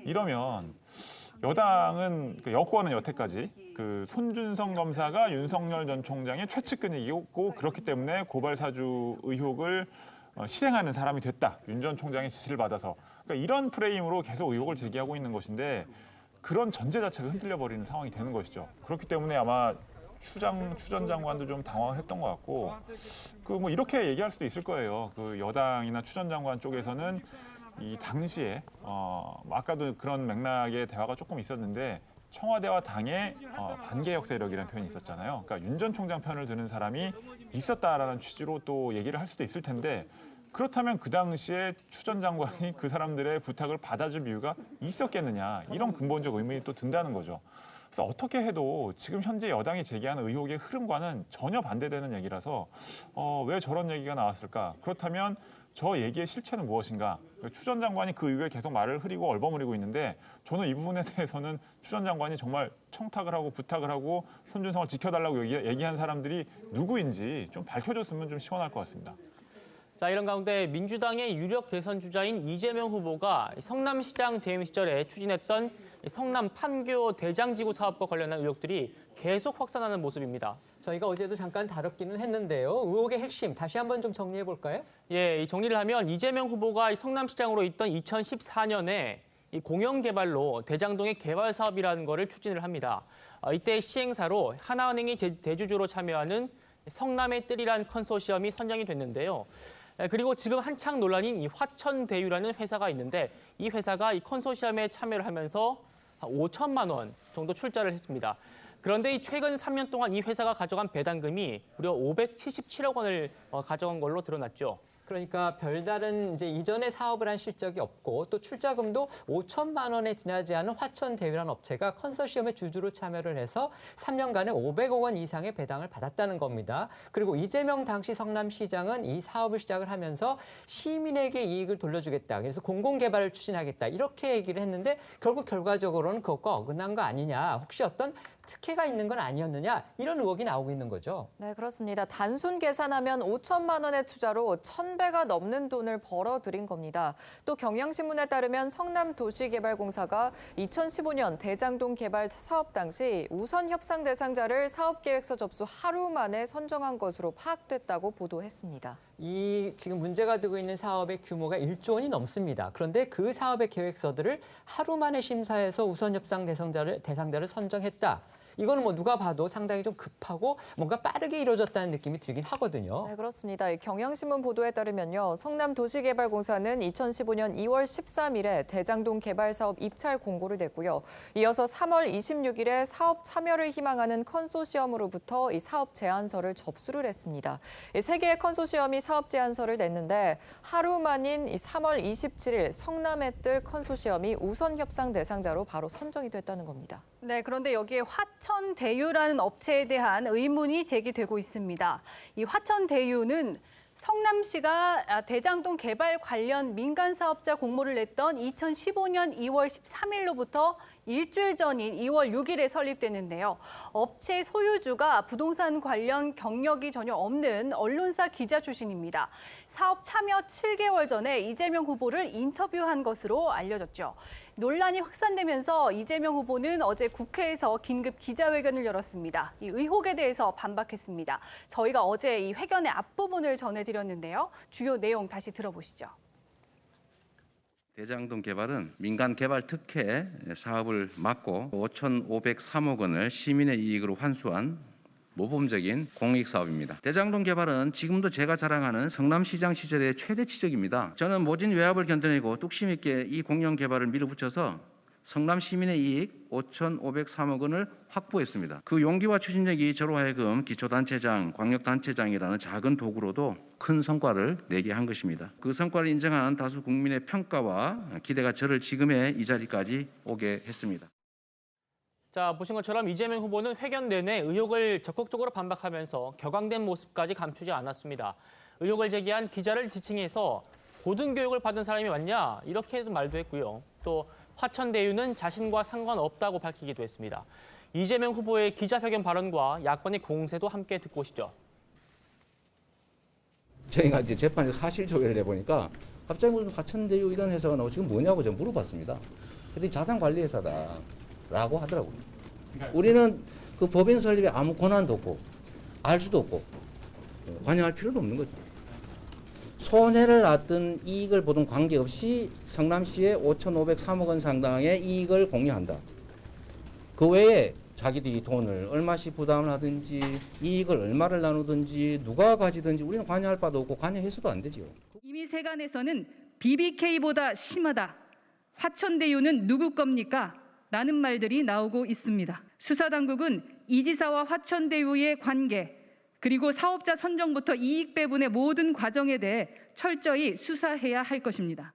이러면 여당은 여권은 여태까지 그 손준성 검사가 윤석열 전 총장의 최측근이었고 그렇기 때문에 고발 사주 의혹을 실행하는 사람이 됐다. 윤 전 총장의 지시를 받아서. 그러니까 이런 프레임으로 계속 의혹을 제기하고 있는 것인데 그런 전제 자체가 흔들려 버리는 상황이 되는 것이죠. 그렇기 때문에 아마 추 전 장관도 좀 당황을 했던 것 같고 그 뭐 이렇게 얘기할 수도 있을 거예요. 그 여당이나 추 전 장관 쪽에서는 이 당시에 아까도 그런 맥락의 대화가 조금 있었는데 청와대와 당의 반개혁 세력이라는 표현이 있었잖아요. 그러니까 윤 전 총장 편을 드는 사람이 있었다라는 취지로 또 얘기를 할 수도 있을 텐데 그렇다면 그 당시에 추 전 장관이 그 사람들의 부탁을 받아줄 이유가 있었겠느냐 이런 근본적 의문이 또 든다는 거죠. 그래서 어떻게 해도 지금 현재 여당이 제기하는 의혹의 흐름과는 전혀 반대되는 얘기라서 왜 저런 얘기가 나왔을까? 그렇다면 저 얘기의 실체는 무엇인가? 추 전 장관이 그 이후에 계속 말을 흐리고 얼버무리고 있는데 저는 이 부분에 대해서는 추 전 장관이 정말 청탁을 하고 부탁을 하고 손준성을 지켜달라고 얘기한 사람들이 누구인지 좀 밝혀줬으면 좀 시원할 것 같습니다. 자, 이런 가운데 민주당의 유력 대선 주자인 이재명 후보가 성남시장 재임 시절에 추진했던 성남 판교 대장지구 사업과 관련한 의혹들이 계속 확산하는 모습입니다. 저희가 어제도 잠깐 다뤘기는 했는데요. 의혹의 핵심 다시 한번 좀 정리해 볼까요? 예, 정리를 하면 이재명 후보가 성남시장으로 있던 2014년에 이 공영개발로 대장동의 개발 사업이라는 거를 추진을 합니다. 이때 시행사로 하나은행이 대주주로 참여하는 성남의 뜰이란 컨소시엄이 선정이 됐는데요. 그리고 지금 한창 논란인 이 화천대유라는 회사가 있는데 이 회사가 이 컨소시엄에 참여를 하면서 5천만 원 정도 출자를 했습니다. 그런데 이 최근 3년 동안 이 회사가 가져간 배당금이 무려 577억 원을 가져간 걸로 드러났죠. 그러니까 별다른 이제 이전에 사업을 한 실적이 없고 또 출자금도 5천만 원에 지나지 않은 화천대유라는 업체가 컨소시엄의 주주로 참여를 해서 3년간에 500억 원 이상의 배당을 받았다는 겁니다. 그리고 이재명 당시 성남시장은 이 사업을 시작을 하면서 시민에게 이익을 돌려주겠다. 그래서 공공개발을 추진하겠다. 이렇게 얘기를 했는데 결국 결과적으로는 그것과 어긋난 거 아니냐. 혹시 어떤 특혜가 있는 건 아니었느냐 이런 의혹이 나오고 있는 거죠. 네, 그렇습니다. 단순 계산하면 5천만 원의 투자로 1,000배가 넘는 돈을 벌어들인 겁니다. 또 경향신문에 따르면 성남도시개발공사가 2015년 대장동 개발 사업 당시 우선 협상 대상자를 사업계획서 접수 하루 만에 선정한 것으로 파악됐다고 보도했습니다. 이 지금 문제가 되고 있는 사업의 규모가 1조 원이 넘습니다. 그런데 그 사업의 계획서들을 하루 만에 심사해서 우선 협상 대상자를 선정했다. 이거는 뭐 누가 봐도 상당히 좀 급하고 뭔가 빠르게 이루어졌다는 느낌이 들긴 하거든요. 네, 그렇습니다. 경향신문 보도에 따르면요. 성남도시개발공사는 2015년 2월 13일에 대장동 개발 사업 입찰 공고를 냈고요. 이어서 3월 26일에 사업 참여를 희망하는 컨소시엄으로부터 이 사업 제안서를 접수를 했습니다. 세 개의 컨소시엄이 사업 제안서를 냈는데 하루 만인 3월 27일 성남의 뜰 컨소시엄이 우선 협상 대상자로 바로 선정이 됐다는 겁니다. 네, 그런데 여기에 화천대유라는 업체에 대한 의문이 제기되고 있습니다. 이 화천대유는 성남시가 대장동 개발 관련 민간 사업자 공모를 냈던 2015년 2월 13일로부터 일주일 전인 2월 6일에 설립됐는데요. 업체 소유주가 부동산 관련 경력이 전혀 없는 언론사 기자 출신입니다. 사업 참여 7개월 전에 이재명 후보를 인터뷰한 것으로 알려졌죠. 논란이 확산되면서 이재명 후보는 어제 국회에서 긴급 기자회견을 열었습니다. 이 의혹에 대해서 반박했습니다. 저희가 어제 이 회견의 앞부분을 전해드렸는데요. 주요 내용 다시 들어보시죠. 대장동 개발은 민간 개발 특혜 사업을 막고 5,503억 원을 시민의 이익으로 환수한 모범적인 공익사업입니다. 대장동 개발은 지금도 제가 자랑하는 성남시장 시절의 최대 치적입니다. 저는 모진 외압을 견뎌내고 뚝심 있게 이 공영 개발을 밀어붙여서 성남 시민의 이익 5,503억 원을 확보했습니다. 그 용기와 추진력이 저로 하여금 기초단체장, 광역단체장이라는 작은 도구로도 큰 성과를 내게 한 것입니다. 그 성과를 인정한 다수 국민의 평가와 기대가 저를 지금의 이 자리까지 오게 했습니다. 자, 보신 것처럼 이재명 후보는 회견 내내 의혹을 적극적으로 반박하면서 격앙된 모습까지 감추지 않았습니다. 의혹을 제기한 기자를 지칭해서 고등교육을 받은 사람이 맞냐 이렇게도 말도 했고요. 또 화천대유는 자신과 상관없다고 밝히기도 했습니다. 이재명 후보의 기자회견 발언과 야권의 공세도 함께 듣고 오시죠. 저희가 이제 재판에서 사실 조회를 해보니까 갑자기 무슨 화천대유 이런 회사가 나오고 지금 뭐냐고 제가 물어봤습니다. 그랬더니 자산관리회사다라고 하더라고요. 우리는 그 법인 설립에 아무 권한도 없고 알 수도 없고 관여할 필요도 없는 거죠. 손해를 났든 이익을 보든 관계없이 성남시에 5,503억 원 상당의 이익을 공유한다. 그 외에 자기들이 돈을 얼마씩 부담을 하든지 이익을 얼마를 나누든지 누가 가지든지 우리는 관여할 바도 없고 관여해서도 안 되지요. 이미 세간에서는 BBK보다 심하다. 화천대유는 누구 겁니까? 라는 말들이 나오고 있습니다. 수사당국은 이 지사와 화천대유의 관계 그리고 사업자 선정부터 이익 배분의 모든 과정에 대해 철저히 수사해야 할 것입니다.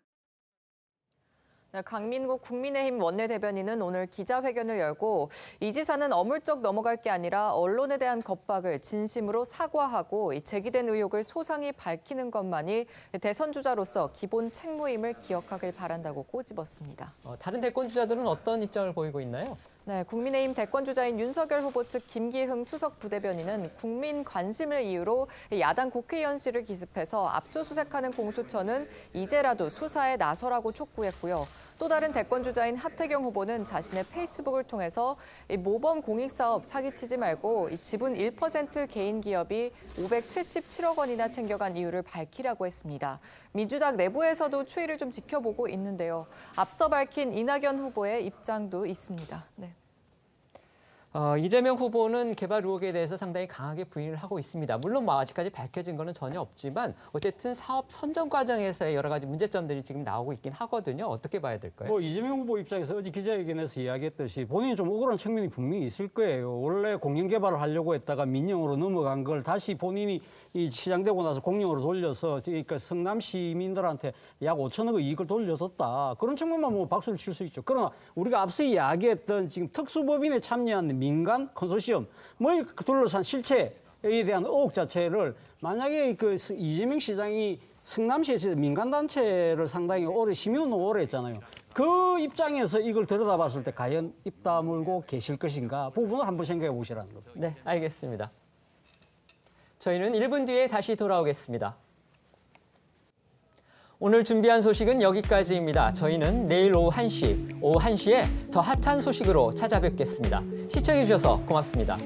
네, 강민국 국민의힘 원내대변인은 오늘 기자회견을 열고 이 지사는 어물쩍 넘어갈 게 아니라 언론에 대한 겁박을 진심으로 사과하고 이 제기된 의혹을 소상히 밝히는 것만이 대선 주자로서 기본 책무임을 기억하길 바란다고 꼬집었습니다. 다른 대권 주자들은 어떤 입장을 보이고 있나요? 네, 국민의힘 대권주자인 윤석열 후보 측 김기흥 수석 부대변인은 국민 관심을 이유로 야당 국회의원실을 기습해서 압수수색하는 공수처는 이제라도 수사에 나서라고 촉구했고요. 또 다른 대권주자인 하태경 후보는 자신의 페이스북을 통해서 모범 공익사업 사기치지 말고 지분 1% 개인 기업이 577억 원이나 챙겨간 이유를 밝히라고 했습니다. 민주당 내부에서도 추이를 좀 지켜보고 있는데요. 앞서 밝힌 이낙연 후보의 입장도 있습니다. 네. 이재명 후보는 개발 의혹에 대해서 상당히 강하게 부인을 하고 있습니다. 물론 아직까지 밝혀진 거는 전혀 없지만 어쨌든 사업 선정 과정에서의 여러 가지 문제점들이 지금 나오고 있긴 하거든요. 어떻게 봐야 될까요? 이재명 후보 입장에서 어제 기자회견에서 이야기했듯이 본인이 좀 억울한 측면이 분명히 있을 거예요. 원래 공영 개발을 하려고 했다가 민영으로 넘어간 걸 다시 본인이 이 시장되고 나서 공영으로 돌려서 그러니까 성남 시민들한테 약 5천억 이익을 돌려줬다. 그런 측면만 뭐 박수를 칠 수 있죠. 그러나 우리가 앞서 이야기했던 지금 특수법인에 참여한 민간 컨소시엄 뭐 둘러싼 실체에 대한 의혹 자체를 만약에 그 이재명 시장이 성남시에서 민간단체를 상당히 오래 시민운동 오래 했잖아요. 그 입장에서 이걸 들여다봤을 때 과연 입 다물고 계실 것인가 부분을 한번 생각해 보시라는 겁니다. 네, 알겠습니다. 저희는 1분 뒤에 다시 돌아오겠습니다. 오늘 준비한 소식은 여기까지입니다. 저희는 내일 오후 1시에 더 핫한 소식으로 찾아뵙겠습니다. 시청해 주셔서 고맙습니다.